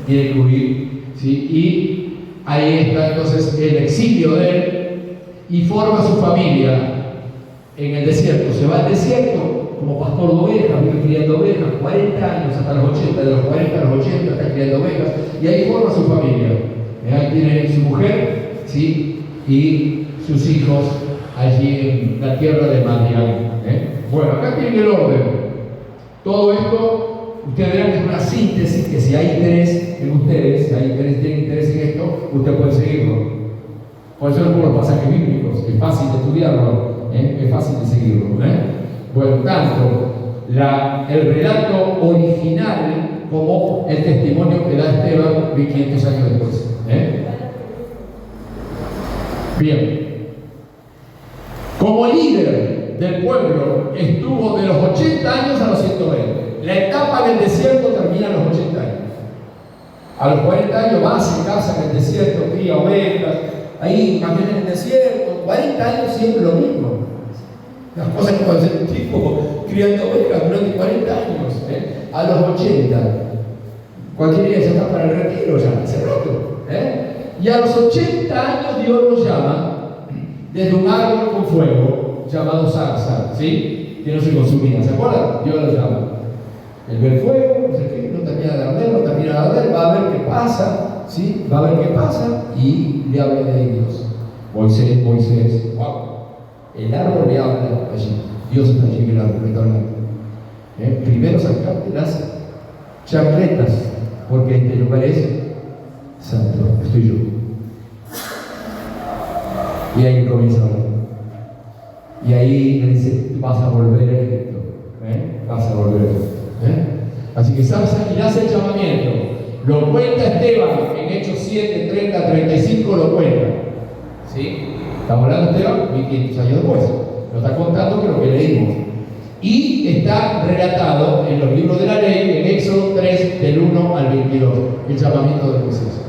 A: tiene que huir. ¿Sí? Y ahí está entonces el exilio de él y forma su familia en el desierto. Se va al desierto como pastor de ovejas, vive criando ovejas, 40 años hasta los 80, de los 40 a los 80 está criando ovejas, y ahí forma su familia. Ahí tiene su mujer, ¿sí?, y sus hijos allí en la tierra de Madián. Bueno, acá tienen el orden. Todo esto, ustedes verán que es una síntesis, que si hay interés en ustedes, si tienen interés en esto, usted puede seguirlo. Por eso es como los pasajes bíblicos, es fácil de estudiarlo, es fácil de seguirlo. Bueno, tanto el relato original como el testimonio que da Esteban 1500 años después. Bien. Como líder del pueblo estuvo de los 80 años a los 120. La etapa del desierto termina a los 80 años. A los 40 años va, se casa en el desierto, cría ovejas, ahí también en el desierto, 40 años siempre lo mismo. Las cosas que puede hacer un tipo criando ovejas durante 40 años. A los 80, cualquier día ya está para el retiro, ya hace rato. Y a los 80 años Dios lo llama desde un árbol con fuego llamado zarza, ¿sí? Que no se consumía, ¿se acuerdan? Dios lo llama. Él ve el fuego, no sé qué, no termina de arder, no termina de arder, va a ver qué pasa, ¿sí? Va a ver qué pasa y le habla de Dios. Moisés, wow. El árbol le habla allí. Dios está allí en el árbol, está hablando. Primero sacarte las chancletas, porque este lugar es santo, estoy yo. Y ahí comienza a hablar. Y ahí le dice, vas a volver a Egipto. Vas a volver. Así que zarza y hace el llamamiento. Lo cuenta Esteban en Hechos 7, 30, 35, lo cuenta. ¿Sí? Estamos hablando de Esteban 1500 años después. Lo está contando que lo que leímos. Y está relatado en los libros de la ley, en Éxodo 3, del 1 al 22, el llamamiento de Moisés.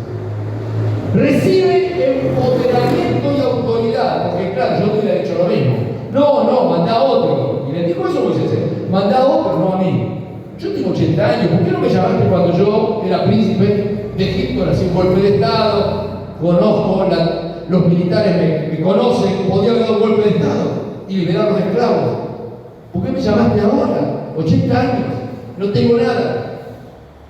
A: Recibe empoderamiento y autoridad, porque claro, yo te hubiera dicho lo mismo. No, manda a otro. Y le dijo eso a Moisés, manda a otro, no a mí. Yo tengo 80 años, ¿por qué no me llamaste cuando yo era príncipe de Egipto, nací un golpe de Estado, conozco los militares me conocen, podía haber dado un golpe de Estado y liberar a los esclavos? ¿Por qué me llamaste ahora? 80 años, no tengo nada.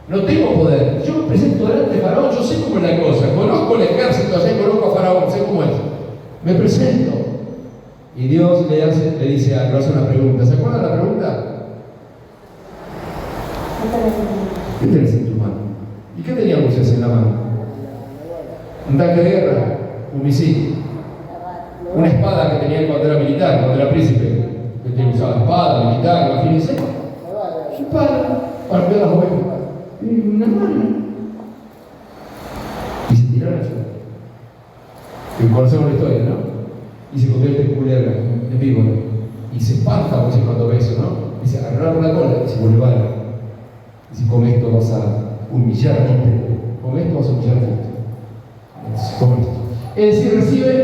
A: No tengo poder. Yo me presento delante de Faraón, yo sé cómo es la cosa. Conozco el ejército allá, conozco a Faraón, sé cómo es. Me presento. Y Dios le dice algo, hace una pregunta. ¿Se acuerdan la pregunta? ¿Qué tenés en tu mano? ¿Y qué tenía Moisés en la mano? Un tanque de guerra, un misil, una espada que tenía cuando era militar, cuando era príncipe. Que usaba espada, militar, imagínense. Su espada para cuidar las ovejas. Una mano. Y se tiraron al suelo. Que conocemos la historia, ¿no? Y se convierte en culebra, en víbora. Y se espanta Moisés cuando ve eso, ¿no? Y se agarra por la cola y se vuelve a. Y si con esto vas a humillar a Egipto, con esto vas a humillar a Egipto. Con esto. Es decir, recibe.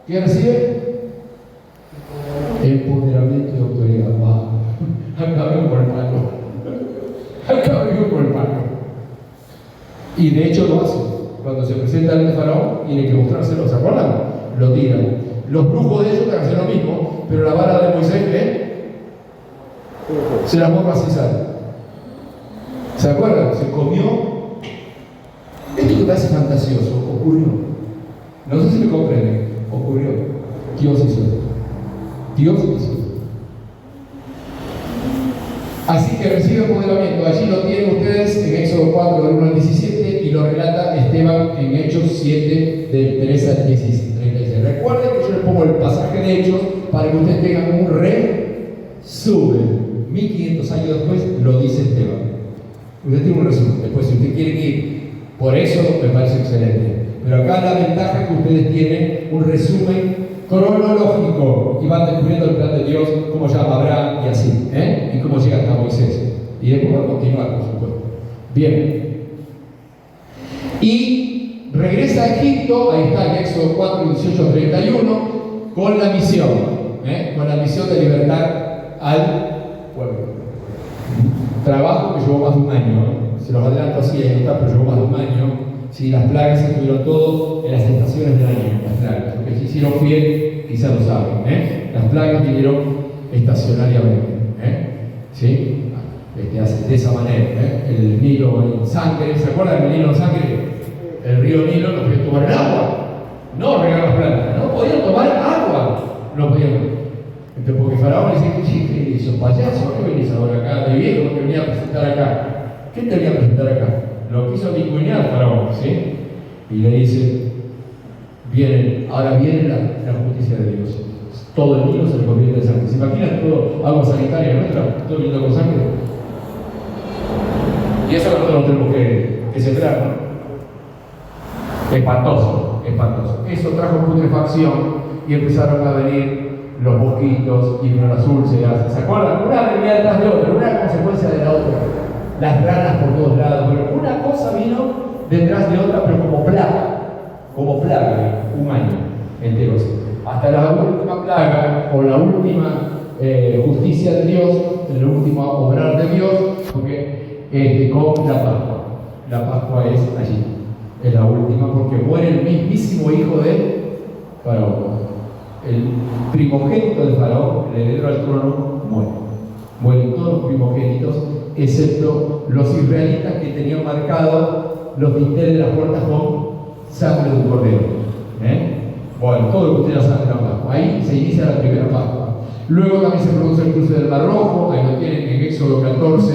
A: ¿Qué recibe? Empoderamiento y autoridad. ¡Wow! Acá vengo por el palo. Acá vengo por el palo. Y de hecho lo hace. Cuando se presenta ante Faraón, tiene que mostrárselo. ¿Se acuerdan? Lo tiran. Los brujos de ellos van a hacer lo mismo, pero la vara de Moisés, se la borra así sale. ¿Se acuerdan? Se comió. Esto que parece fantasioso ocurrió. No sé si me comprenden. Ocurrió. Dios hizo esto. Dios hizo. Así que recibe empoderamiento. Allí lo tienen ustedes en Éxodo 4, del 1 al 17, y lo relata Esteban en Hechos 7, del 3 al 36. Recuerden que yo les pongo el pasaje de Hechos para que ustedes tengan un resumen. 1500 años después lo dice Esteban. Usted tiene un resumen. Después, si usted quiere ir por eso, me parece excelente. Pero acá la ventaja es que ustedes tienen un resumen cronológico y van descubriendo el plan de Dios, cómo llama Abraham y así, y cómo llega hasta Moisés. Y después va a continuar, por supuesto. Bien. Y regresa a Egipto, ahí está en Éxodo 4, 18, 31, con la misión de libertar al pueblo. Trabajo que llevó más de un año, se los adelanto así, ahí está, pero llevó más de un año. Si las plagas se tuvieron todo en las estaciones del año, las plagas, porque si hicieron fiel, quizás lo saben, las plagas vinieron estacionariamente, ¿sí? De esa manera, el Nilo en sangre, ¿se acuerdan del Nilo en sangre? El río Nilo no podía tomar el agua, no regar las plantas, no podían tomar agua, no podían. Entonces, porque Faraón le dice, ¿qué hizo? Payaso, ¿qué venís ahora acá? De viejo que venía a presentar acá. ¿Qué te venía a presentar acá? Lo quiso ningunear Faraón, ¿sí? Y le dice, ahora viene la justicia de Dios. Todo el Nilo se le convierte en sangre. ¿Se imaginan todo agua sanitaria nuestra? Todo viniendo con sangre. Y eso nosotros no tenemos que centrar, ¿no? Espantoso. Eso trajo putrefacción y empezaron a venir los mosquitos y vino las úlceras. ¿Se acuerdan? Una venía detrás de otra, una consecuencia de la otra. las ranas por todos lados, pero una cosa vino detrás de otra, pero como plaga, un año entero. Hasta la última plaga, o la última justicia de Dios, el último obrar de Dios, porque con la Pascua. La Pascua es allí, es la última, porque muere el mismísimo hijo de Faraón. El primogénito de Faraón, el heredero al trono, muere. Mueren todos los primogénitos, excepto los israelitas que tenían marcado los dinteles de las puertas con sangre de un cordero. Bueno, todo lo que usted ya sabe de la Pascua. Ahí se inicia la primera Pascua. Luego también se produce el cruce del Mar Rojo, ahí lo tienen en Éxodo 14,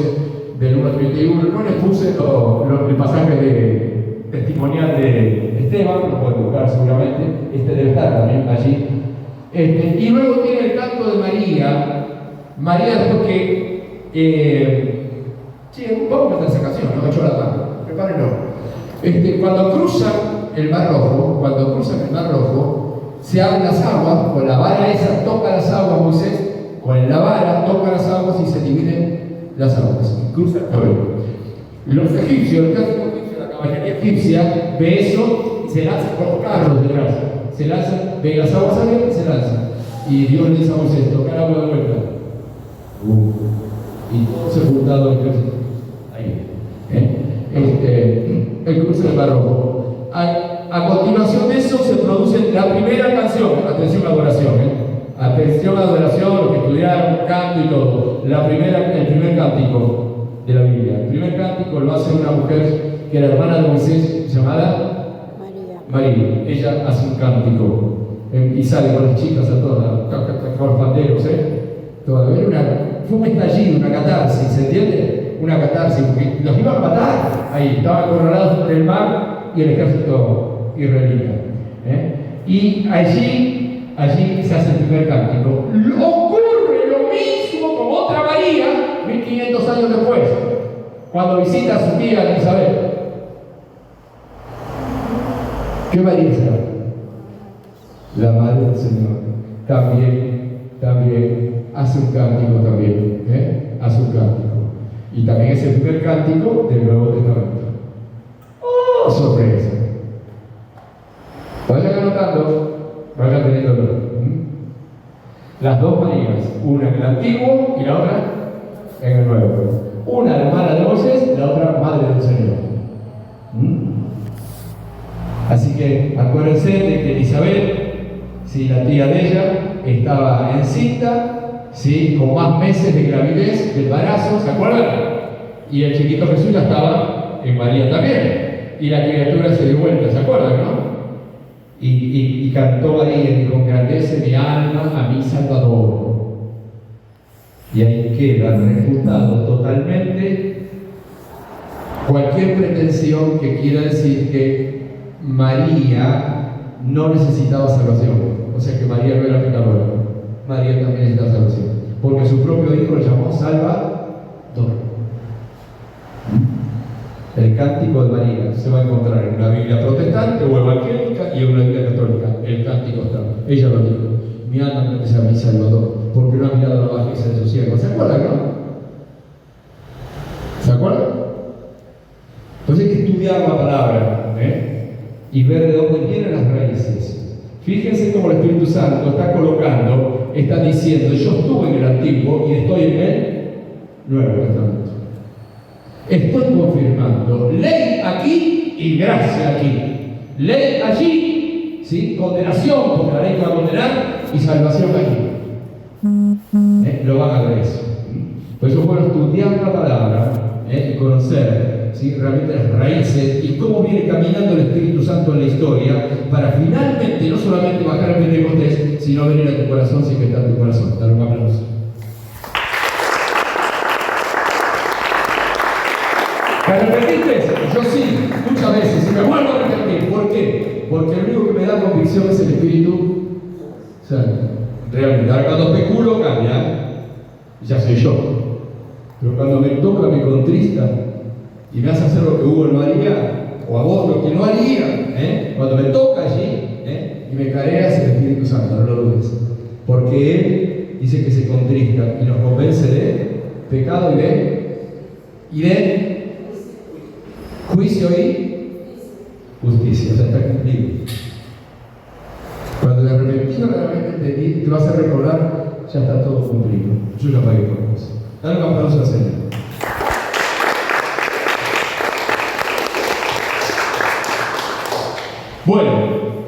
A: del 1 al 31. No les puse el pasaje de testimonial de Esteban, lo pueden buscar seguramente, debe estar también allí. Y luego tiene el canto de María. María después que vamos a meter esa canción, no 8 de la tarde, prepárenlo. Cuando cruzan el Mar Rojo, se abren las aguas, con la vara esa toca las aguas Moisés, con la vara toca las aguas y se dividen las aguas. Cruzan el pueblo. Los egipcios, el ejército egipcio, la caballería egipcia, ve eso y se lanzan con los carros detrás. Se lanzan, ven las aguas abiertas y se lanzan. Y Dios le dice a Moisés, toca el agua de vuelta. Y todo se juntado el ejército. Ahí. El cruce del Mar Rojo. A continuación de eso se produce la primera canción. Atención a adoración. Atención a adoración, lo que estudiaron, canto y todo. El primer cántico de la Biblia. El primer cántico lo hace una mujer que era hermana de Moisés, llamada María. Ella hace un cántico y sale con las chicas a todas, con los panderos, fue un estallido, una catarsis, ¿se entiende? Una catarsis, porque los iban a matar. Ahí estaban acorralados por el mar y el ejército israelita. Y allí se hace el primer cántico. Ocurre lo mismo con otra María 1500 años después, cuando visita a su tía Elizabeth. ¿Qué María será? La madre del Señor. También hace un cántico también. Hace un cántico. Y también es el primer cántico del Nuevo Testamento. ¡Oh, sorpresa! Vayan anotando, vayan teniéndolo. Las dos Marías, una en el Antiguo y la otra en el Nuevo. Una hermana de Moisés, la otra madre del Señor. Así que acuérdense de que Elizabeth, la tía de ella, estaba encinta, con más meses de gravidez, de embarazo, ¿se acuerdan? Y el chiquito Jesús ya estaba en María también. Y la criatura se dio vuelta, ¿se acuerdan, no? Y cantó María y dijo, engrandece mi alma a mi Salvador. Y ahí queda refutado totalmente cualquier pretensión que quiera decir que María no necesitaba salvación. O sea que María no era pecadora. María también necesitaba salvación. Porque su propio hijo lo llamó Salvador. El cántico de María se va a encontrar en una Biblia protestante o evangélica y en una Biblia católica. El cántico está. Ella lo dijo. Mi alma no sea mi Salvador, porque no ha mirado la bajeza de su siervo. ¿Se acuerdan, no? ¿Se acuerdan? Entonces hay que estudiar la palabra y ver de dónde vienen las raíces. Fíjense cómo el Espíritu Santo está colocando, está diciendo, yo estuve en el Antiguo y estoy en el Nuevo Testamento. Estoy confirmando ley aquí y gracia aquí. Ley allí, condenación, porque la ley va a condenar, y salvación aquí. Lo van a ver eso. Por eso es bueno estudiar la palabra y conocer realmente las raíces y cómo viene caminando el Espíritu Santo en la historia para finalmente no solamente bajar a Pentecostés, sino venir a tu corazón si que está en tu corazón. Dale un aplauso. ¿Me repetiste? Yo sí, muchas veces, y me vuelvo a repetir. ¿Por qué? Porque el único que me da convicción es el Espíritu Santo. Realmente, ahora cuando especulo cambia, ya soy yo. Pero cuando me toca, me contrista y me hace hacer lo que Hugo no haría, o a vos lo que no haría, cuando me toca allí y me carea, es el Espíritu Santo, no lo dudes. Porque Él dice que se contrista y nos convence de pecado y de y de juicio y justicia. O sea, está cumplido. Cuando de repente te vas a recordar, ya está todo cumplido. Yo ya pagué por vos. Dale un aplauso al Señor. Bueno,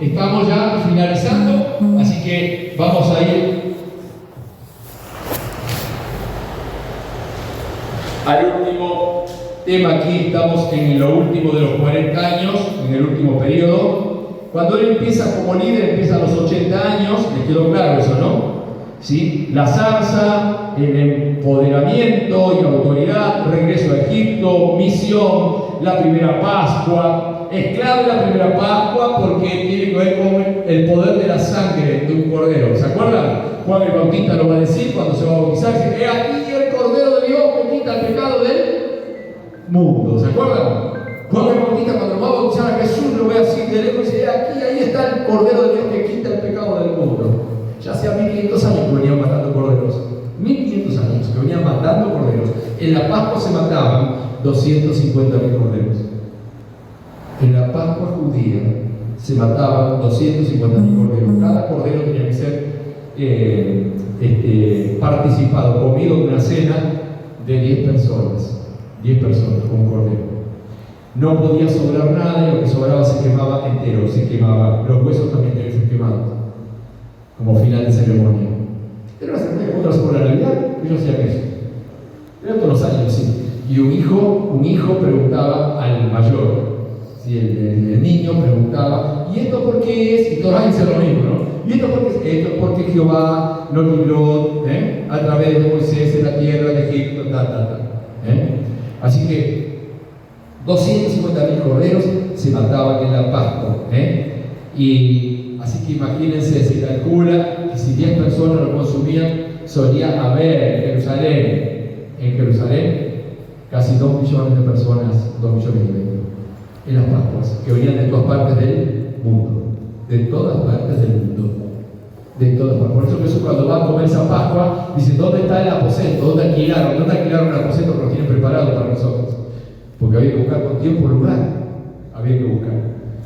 A: estamos ya finalizando, así que vamos a ir al último tema. Aquí estamos en lo último de los 40 años, en el último periodo. Cuando él empieza como líder, empieza a los 80 años, les quedó claro eso, ¿no? ¿Sí? La zarza, el empoderamiento y autoridad, regreso a Egipto, misión, la primera Pascua. Es clave la primera Pascua porque tiene que ver con el poder de la sangre de un cordero. ¿Se acuerdan? Juan el Bautista lo va a decir cuando se va a bautizar. Dice, he aquí el Cordero de Dios que quita el pecado del mundo. ¿Se acuerdan? Juan el Bautista cuando va a bautizar a Jesús lo ve así de lejos y dice, aquí, ahí está el Cordero de Dios que quita el pecado del mundo. Ya hacía 1500 años que venían matando corderos. 1500 años que venían matando corderos. En la Pascua se mataban 250.000 corderos. En la Pascua judía se mataban 250.000 corderos. Cada cordero tenía que ser participado, comido en una cena de 10 personas. 10 personas con un cordero. No podía sobrar nada y lo que sobraba se quemaba entero, se quemaba. Los huesos también tenían que ser quemados, como final de ceremonia. Era una ceremonia como otra por la Navidad, ellos hacían eso. Era todos los años, sí. Y un hijo preguntaba al mayor. Si el niño preguntaba, ¿y esto por qué es? Y todos dicen lo mismo, ¿no? ¿Y esto por qué es? Esto es porque Jehová lo libró a través de Moisés en la tierra de Egipto, Así que 250.000 corderos se mataban en la Pascua. Y así que imagínense, se calcula que si 10 personas lo consumían, solía haber en Jerusalén, casi 2 millones de personas, 2 millones y medio. En las Pascuas, que venían de todas partes del mundo, de todas partes del mundo, de todas partes. Por eso Jesús cuando va a comer esa Pascua, dice, ¿dónde está el aposento? ¿Dónde alquilaron el aposento que lo tienen preparado para nosotros? Porque había que buscar con tiempo el lugar, había que buscar.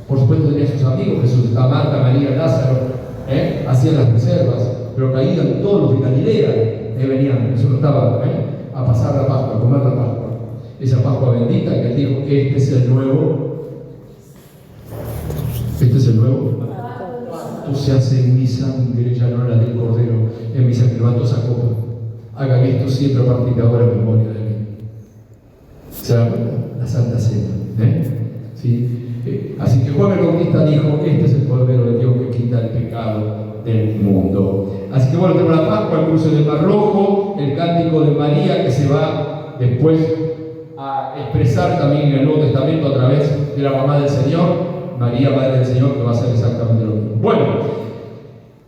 A: Por supuesto tenía sus amigos, Jesús, estaba Marta, María, Lázaro, hacían las reservas, pero caían todos los de Galilea, venían, Jesús no estaba a pasar la Pascua, a comer la Pascua. Esa Pascua bendita que él dijo, este es el nuevo. Tú se hace en mi sangre, ya no la del cordero, en mi sangre, levantó esa copa. Hagan esto siempre a partir de ahora en memoria de mí. ¿Se dan cuenta? La Santa Cena. ¿Sí? Así que Juan el Bautista dijo, este es el Cordero de Dios que quita el pecado del mundo. Así que bueno, tenemos la Pascua, el cruce del Mar Rojo, el cántico de María que se va después a expresar también en el Nuevo Testamento a través de la mamá del Señor, María, Madre del Señor, que va a hacer exactamente lo mismo. Bueno,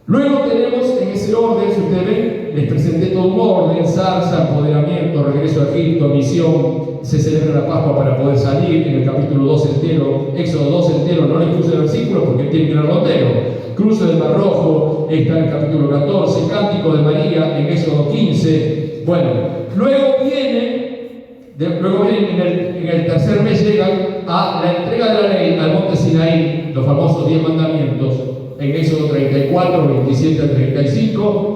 A: luego tenemos en ese orden, si ustedes ven, les presenté todo un orden: zarza, empoderamiento, regreso a Egipto, misión, se celebra la Pascua para poder salir, en el capítulo 2 entero, Éxodo 2 entero, no les puse el versículo porque tienen que leerlo entero. Cruce del Mar Rojo, está en el capítulo 14, Cántico de María en Éxodo 15. Bueno, luego viene en el tercer mes llegan a la entrega de la ley al monte Sinaí, los famosos 10 mandamientos, en Éxodo 34, 27 al 35.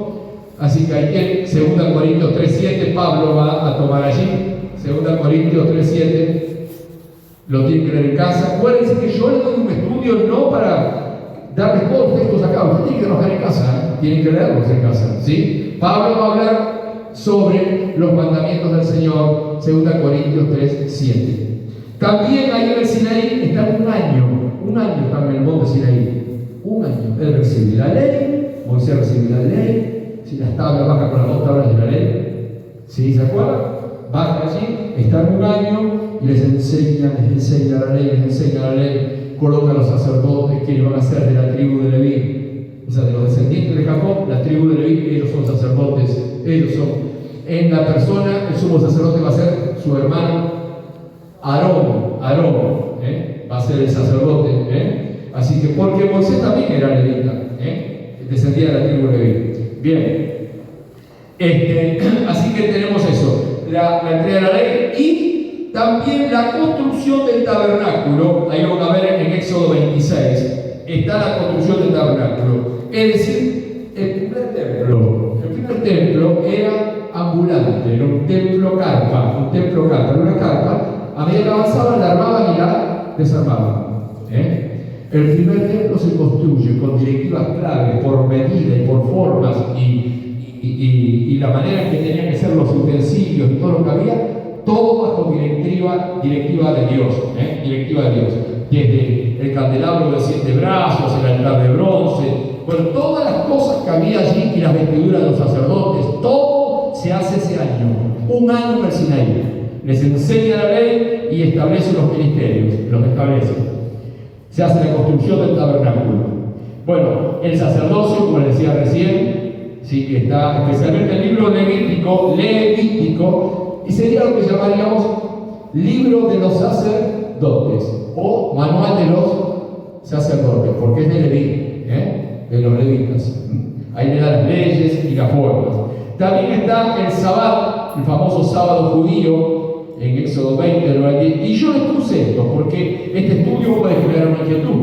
A: Así que ahí en 2 Corintios 3:7 Pablo va a tomar allí, 2 Corintios 3:7, lo tienen que leer en casa. Acuérdense que yo les doy un estudio no para darles todos los textos acá, ustedes tienen que trabajar en casa, tienen que leerlos en casa, ¿sí? Pablo va a hablar sobre los mandamientos del Señor, 2 Corintios 3:7. También ahí en el Sinaí está un año están en el monte Sinaí, un año. Él recibe la ley, Moisés recibe la ley, si las tablas baja con las 2 tablas de la ley, ¿sí? ¿Se acuerdan? Baja allí, están un año y les enseña la ley, coloca a los sacerdotes que van a ser de la tribu de Leví, o sea, de los descendientes de Jacob, la tribu de Leví, ellos son sacerdotes, ellos son. En la persona, el sumo sacerdote va a ser su hermano Aarón, va a ser el sacerdote, así que porque Moisés también era levita, descendía de la tribu de Leví. Bien, así que tenemos eso, la entrega de la ley y también la construcción del tabernáculo, ahí lo van a ver en Éxodo 26, está la construcción del tabernáculo. Es decir, el primer templo era ambulante, era un templo carpa, una carpa, a medida que avanzaban la armaban y la desarmaban. El primer templo se construye con directivas clave, por medida y por formas y la manera en que tenían que ser los utensilios y todo lo que había, todo bajo directiva de Dios, directiva de Dios. Desde el candelabro de 7 brazos, el altar de bronce, bueno, todas las cosas que había allí y las vestiduras de los sacerdotes, todo se hace ese año, un año en el Sinaí. Les enseña la ley y establece los ministerios, los establece. Se hace la construcción del tabernáculo. Bueno, el sacerdocio, como les decía recién, sí, que está especialmente el libro Levítico, y sería lo que llamaríamos libro de los sacerdotes o manual de los sacerdotes, porque es de Leví, de los levitas. Ahí le da las leyes y las formas. También está el Sabbat, el famoso sábado judío, en Éxodo 20, 9 al 10. Y yo les puse esto porque este estudio puede generar una inquietud.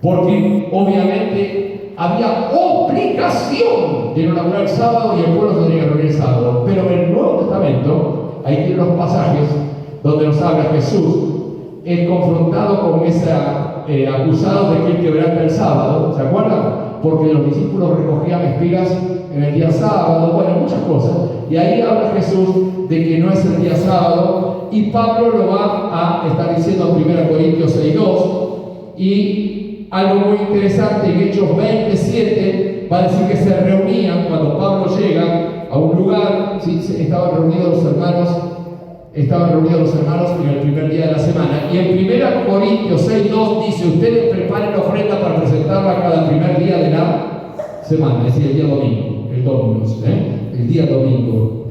A: Porque obviamente había obligación de no laburar el sábado y el pueblo se tenía que reunir el sábado. Pero en el Nuevo Testamento, ahí tienen los pasajes donde nos habla Jesús, es confrontado con acusado de que él quebranta el sábado, ¿se acuerdan? Porque los discípulos recogían espigas en el día sábado, bueno, muchas cosas. Y ahí habla Jesús de que no es el día sábado, y Pablo lo va a estar diciendo en 1 Corintios 6:2, y algo muy interesante en Hechos 27 va a decir que se reunían cuando Pablo llega a un lugar, ¿sí? estaban reunidos los hermanos en el primer día de la semana, y en 1 Corintios 6:2 dice: ustedes preparen la ofrenda para presentarla cada primer día de la semana, es decir, el día domingo, el día domingo.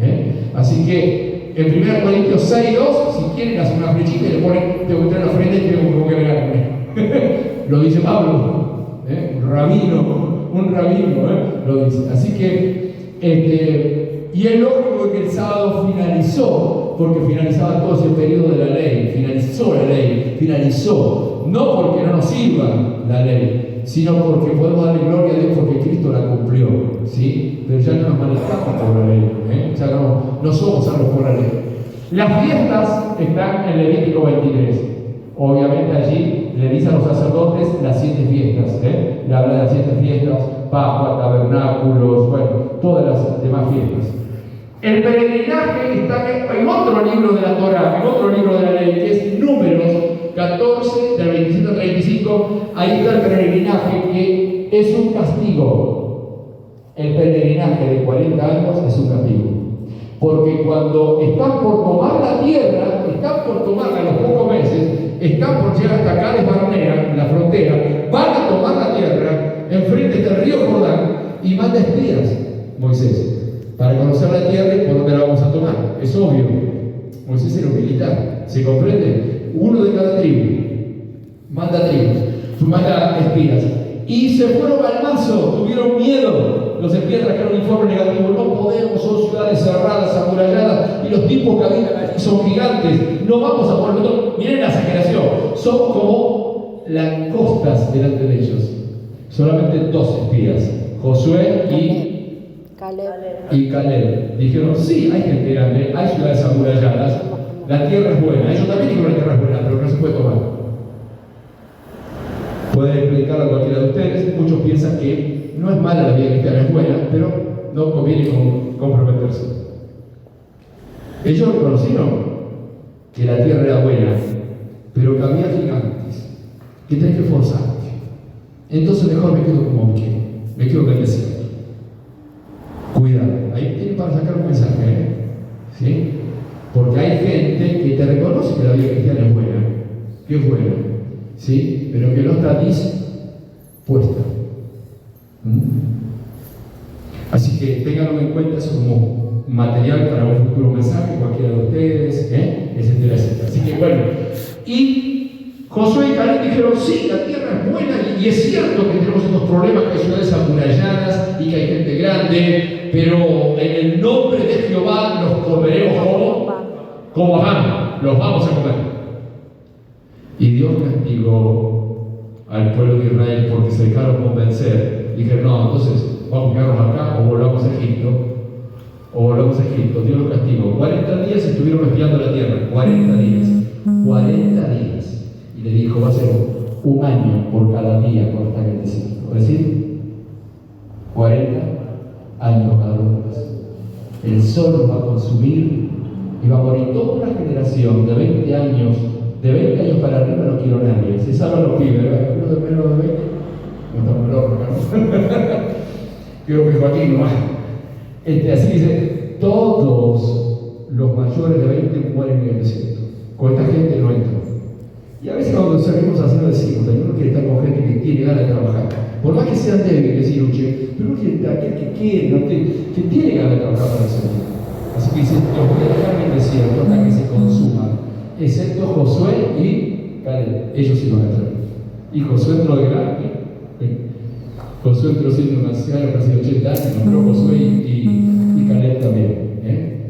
A: Así que en 1 Corintios 6:2, si quieren hacer una flechita y le ponen: te gustará la ofrenda y tengo que agregarme. Lo dice Pablo, un rabino, lo dice. Así que, y es lógico que el sábado finalizó, porque finalizaba todo ese periodo de la ley, finalizó, no porque no nos sirva la ley, sino porque podemos darle gloria a Dios porque Cristo la cumplió, ¿sí? Pero ya no nos manejamos por la ley, ya no somos salvos por la ley. Las fiestas están en Levítico 23. Obviamente allí le dice a los sacerdotes las 7 fiestas, le habla de las 7 fiestas, Pascua, tabernáculos, bueno, todas las demás fiestas. El peregrinaje está en otro libro de la Torá, en otro libro de la ley, que es Números 14, del 27 al 35. Ahí está el peregrinaje, que es un castigo. El peregrinaje de 40 años es un castigo. Porque cuando están por tomar la tierra, están por tomarla a los pocos meses, están por llegar hasta acá de Barnea, la frontera, van a tomar la tierra enfrente del río Jordán y manda espías, Moisés, para conocer la tierra y por dónde la vamos a tomar. Es obvio. Moisés era un militar, ¿se comprende? Uno de cada tribu. Manda tribus, manda espías. Y se fueron al mazo, tuvieron miedo. Los espías trajeron un informe negativo: no podemos, son ciudades cerradas, amuralladas, y los tipos que habitan aquí son gigantes, no vamos a poder. Miren la exageración, son como langostas delante de ellos. Solamente 2 espías, Josué y Caleb. Dijeron: sí, hay gente grande, hay ciudades amuralladas, la tierra es buena. Ellos también dijeron: la tierra es buena, pero no se puede tomar. Pueden explicarlo a cualquiera de ustedes. Muchos piensan que no es mala la vida cristiana, es buena, pero no conviene comprometerse. Ellos reconocieron que la tierra era buena, pero que había gigantes, que tenés que forzarte. Entonces mejor me quedo como me quedo en el desierto. Cuidado, ahí tienen para sacar un mensaje, ¿sí? Porque hay gente que te reconoce que la vida cristiana es buena, que es buena, ¿sí? Pero que no está dispuesta. Así que ténganlo en cuenta eso como material para un futuro mensaje, cualquiera de ustedes, etcétera, etcétera. Así que bueno, y Josué y Caleb dijeron: sí, la tierra es buena, y es cierto que tenemos estos problemas, que hay ciudades amuralladas y que hay gente grande, pero en el nombre de Jehová los comeremos como pan. los vamos a comer. Y Dios castigó al pueblo de Israel porque se dejaron convencer. Dijeron, no, entonces vamos a quedarnos acá o volvamos a Egipto. O volvamos a Egipto. Dios los castigó. 40 días estuvieron espiando la tierra. 40 días. 40 días. Y le dijo, va a ser un año por cada día por estar en el desierto. Es decir, 40 años cada uno. El sol los va a consumir y va a morir toda una generación de 20 años. De 20 años para arriba no quiero nadie. Se salvan los pibes, ¿verdad? Uno de menos de 20. No estamos locos, ¿no? Creo que Joaquín no. Así dice, todos los mayores de 20 mueren en el desierto. Con esta gente no entra. Y a veces cuando salimos haciendo decimos, uno quiere estar con gente que tiene ganas de trabajar. Por más que sean débiles y luchen, pero uno quiere estar que tiene ganas de trabajar para el Señor. Así que dice, los voy a dejar en el desierto hasta que se consuman, excepto Josué y Caleb. Ellos sí van a entrar. Y Josué entró de grande. Josué entró siendo un anciano, casi 80 años, pero Josué y Caleb también.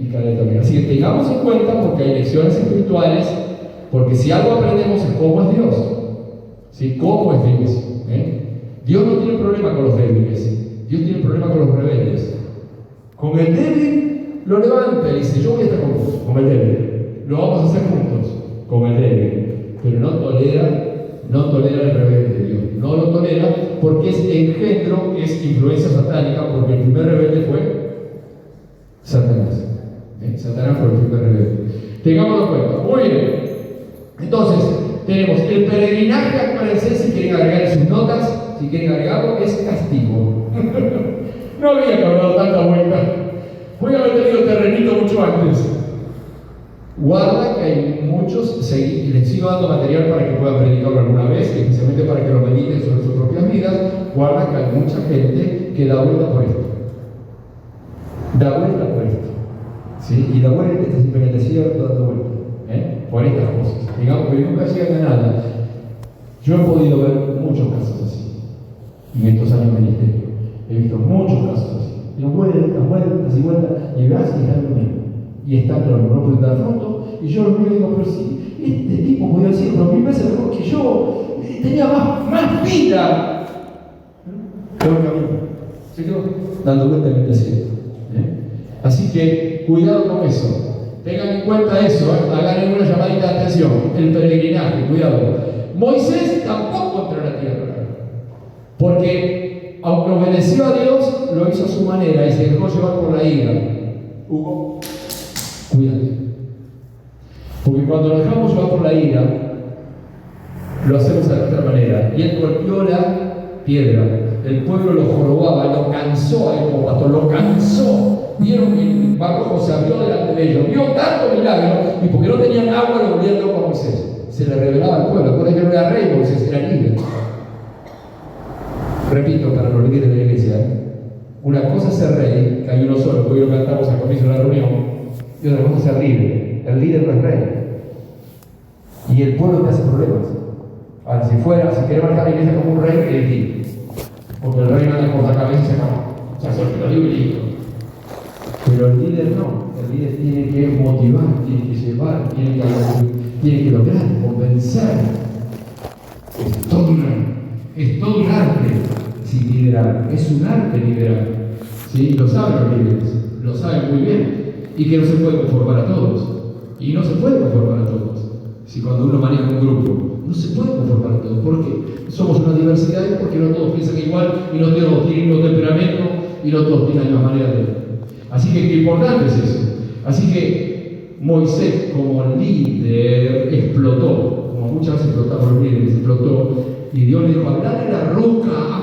A: Y Caleb también. Así que tengamos en cuenta, porque hay lecciones espirituales, porque si algo aprendemos es cómo es Dios. ¿Sí? ¿Cómo es Dios? Dios no tiene problema con los débiles. Dios tiene problema con los rebeldes. Con el débil lo levanta y dice, yo voy a estar con vos, con el débil. Lo vamos a hacer juntos, con el débil. Pero no tolera el rebelde. Dios no lo tolera porque es engendro, es influencia satánica, porque el primer rebelde fue Satanás. Satanás fue el primer rebelde. Tengámoslo en cuenta. Muy bien. Entonces, tenemos el peregrinaje, acuérdense, si quieren agregar en sus notas, si quieren agregarlo, es castigo. No había que haber dado tanta vuelta. Voy a haber tenido terrenito mucho antes. Guarda que hay muchos, les sigo dando material para que puedan predicarlo alguna vez, especialmente para que lo mediten sobre sus propias vidas. Guarda que hay mucha gente que da vuelta por esto. Da vuelta por esto. ¿Sí? Y da vuelta, está siempre en el desierto dando vuelta. Por estas cosas. Digamos que nunca llegan a nada. Yo he podido ver muchos casos así en estos años de ministerio. He visto muchos casos así. Y vueltas y vueltas, y verás que están lo mismo. Y están lo mismo, no pueden dar fruto. Y yo lo miro y digo, pero si este tipo podía decir por 1000 veces mejor que yo, tenía más vida. Pero se quedó dando vueltas en el desierto. Así que cuidado con eso. Tengan en cuenta eso, hagan una llamadita de atención. El peregrinaje, cuidado. Moisés tampoco entró en la tierra. Porque, aunque obedeció a Dios, lo hizo a su manera y se dejó llevar por la ira. Hugo, cuídate. Porque cuando nos dejamos llevar por la ira, lo hacemos de otra manera. Y él golpeó la piedra. El pueblo lo jorobaba, lo cansó a él como pastor, lo cansó. Vieron que el mar rojo se abrió delante de ellos. Vio tanto milagro y porque no tenían agua lo volvían loco a Moisés. Se le revelaba al pueblo. Por ejemplo, era rey, Moisés era líder. Repito para los líderes de la iglesia. Una cosa es ser rey, que hay uno solo, que hoy lo cantamos al comienzo de la reunión. Y otra cosa es ser líder. El líder no es rey. Y el pueblo te hace problemas. Ahora, si quiere marcar la iglesia como un rey, es difícil. Porque el rey no anda por la cabeza y se acaba. O sea, solo lo digo y listo. Pero el líder no. El líder tiene que motivar, tiene que llevar, tiene que lograr, convencer. Es todo un arte. Sí, liderar. Es un arte liderar. ¿Sí? Lo saben los líderes. Lo saben muy bien. Y que no se puede conformar a todos. Y no se puede conformar a todos. Si cuando uno maneja un grupo, no se puede conformar a todos. ¿Por qué? Somos una diversidad porque no todos piensan igual y no todos tienen el mismo temperamento y no todos tienen la misma manera de ver. Así que qué importante es eso. Así que Moisés como líder explotó, como muchas veces explotamos los líderes, explotó. Y Dios le dijo, hablale a la roca.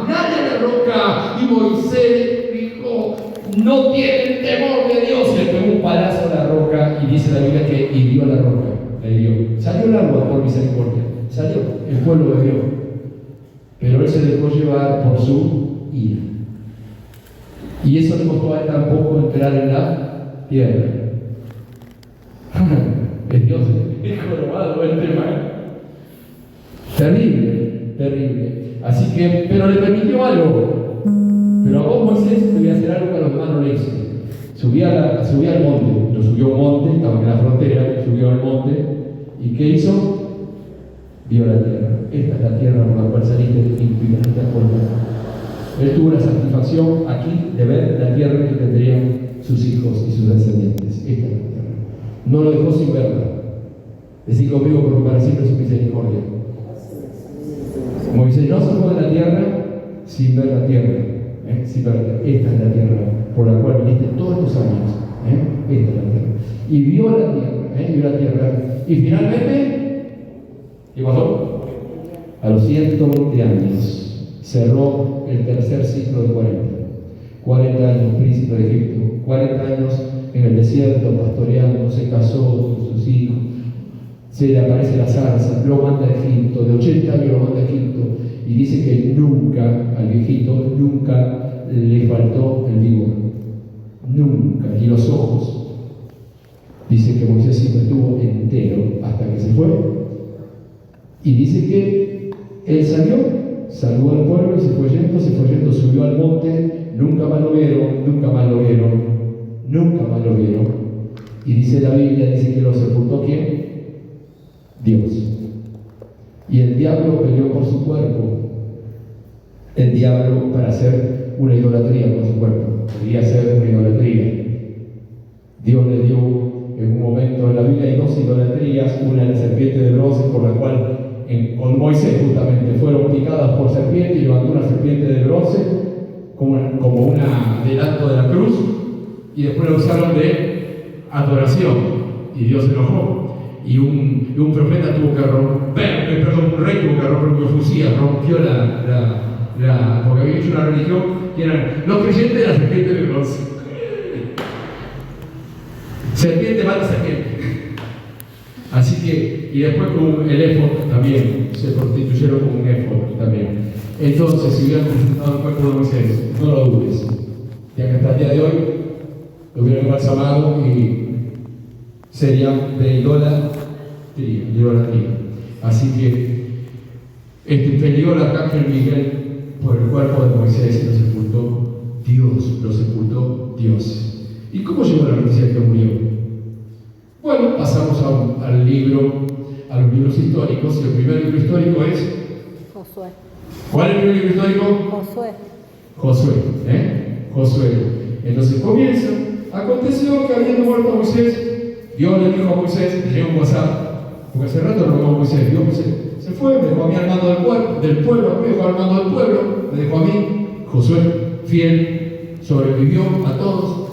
A: Y Moisés dijo, no tienen temor de Dios. Le pegó un palazo a la roca y dice la Biblia que hirió a la roca. Le dio. Salió el agua por misericordia. Salió, el pueblo bebió. Pero él se dejó llevar por su ira. Y eso le costó a él tampoco entrar en la tierra. Es Dios, es jorobado el tema. Terrible. Así que, pero le permitió algo. Pero a vos, Moisés, te voy a hacer algo que a los demás no le hice. Subí al monte, lo subió a un monte, estaba en la frontera, subió al monte, ¿Y qué hizo? Vio la tierra. Esta es la tierra por la cual saliste de Egipto y te acordás. Él tuvo la satisfacción aquí de ver la tierra que tendrían sus hijos y sus descendientes. Esta es la tierra. No lo dejó sin verla. Decí conmigo, porque para siempre es su misericordia. Moisés no se fue de la tierra sin ver la tierra. Sin ver la tierra. Esta es la tierra por la cual viniste todos los años. Esta es la tierra. Y vio la tierra. Vio la tierra. Y finalmente, ¿qué pasó? A los 120 años cerró el tercer ciclo de 40. 40 años príncipe de Egipto. 40 años en el desierto pastoreando, se casó con sus hijos. Se le aparece la zarza, lo manda a Egipto, de 80 años lo manda a Egipto, y dice que nunca, al viejito, nunca le faltó el vigor. Nunca, ni los ojos. Dice que Moisés siempre estuvo entero hasta que se fue. Y dice que él salió, saludó al pueblo y se fue yendo, subió al monte, nunca más lo vieron, nunca más lo vieron, nunca más lo vieron. Y dice la Biblia, dice que lo sepultó ¿quién? Dios. Y el diablo peleó por su cuerpo. El diablo para hacer una idolatría con su cuerpo. Quería hacer una idolatría. Dios le dio en un momento en la Biblia hay dos idolatrías. Una es la serpiente de bronce por la cual con Moisés justamente fueron picadas por serpiente y levantó una serpiente de bronce como un adelanto de la cruz, y después lo usaron de adoración y Dios se enojó. Y un profeta tuvo que romper, un rey tuvo que romper con fusía, rompió porque había hecho una religión que eran los creyentes de la serpiente de bronce. Serpiente mata serpiente. Así que, y después con el éfod también, se constituyeron como un éfod también. Entonces, si hubieran presentado el cuerpo de Moisés, no lo dudes, ya que hasta el día de hoy lo hubieran embalsamado y sería de idolatría. Así que peleó el arcángel Miguel por el cuerpo de Moisés y lo sepultó Dios. ¿Y cómo llegó la noticia de que murió? Bueno, pasamos a los libros históricos, y el primer libro histórico es
B: Josué.
A: ¿Cuál es el primer libro histórico? Josué. Entonces comienza. Aconteció que habiendo muerto Moisés, Dios le dijo a Moisés, le llegó un WhatsApp, porque hace rato lo dejó a Moisés, Dios se fue, me dejó a mí al mando del pueblo, me dejó a mí, Josué, fiel, sobrevivió a todos,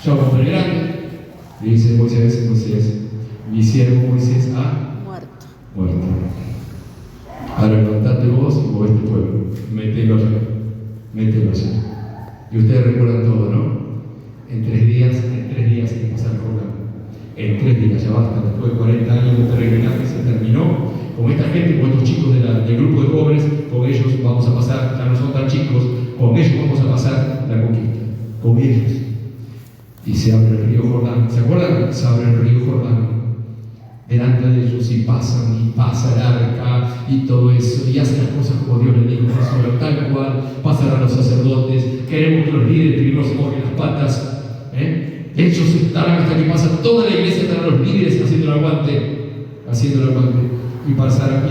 A: ya un hombre grande. Le dice Moisés, mi siervo Moisés ha muerto. Ahora levantate vos y movés tu pueblo, mételo allá. Y ustedes recuerdan todo, ¿no? En 3 días hay que pasar el Jordán. En 3 días, ya basta, después de 40 años de peregrinaje se terminó. Con esta gente, con estos chicos del grupo de jóvenes, con ellos vamos a pasar, ya no son tan chicos, con ellos vamos a pasar la conquista. Con ellos. Y se abre el río Jordán. ¿Se acuerdan? Se abre el río Jordán delante de ellos y pasa el arca y todo eso, y hacen las cosas como Dios le dijo, tal cual, pasan a los sacerdotes, queremos que los líderes primero se mojen las patas, ellos estarán hasta que pasa toda la iglesia, estarán los líderes haciendo el aguante, y pasaron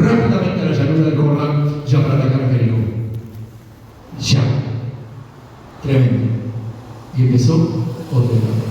A: rápidamente a la llanura del Jordán, ya para atacar a Jericó, ya, tremendo, y empezó otra etapa.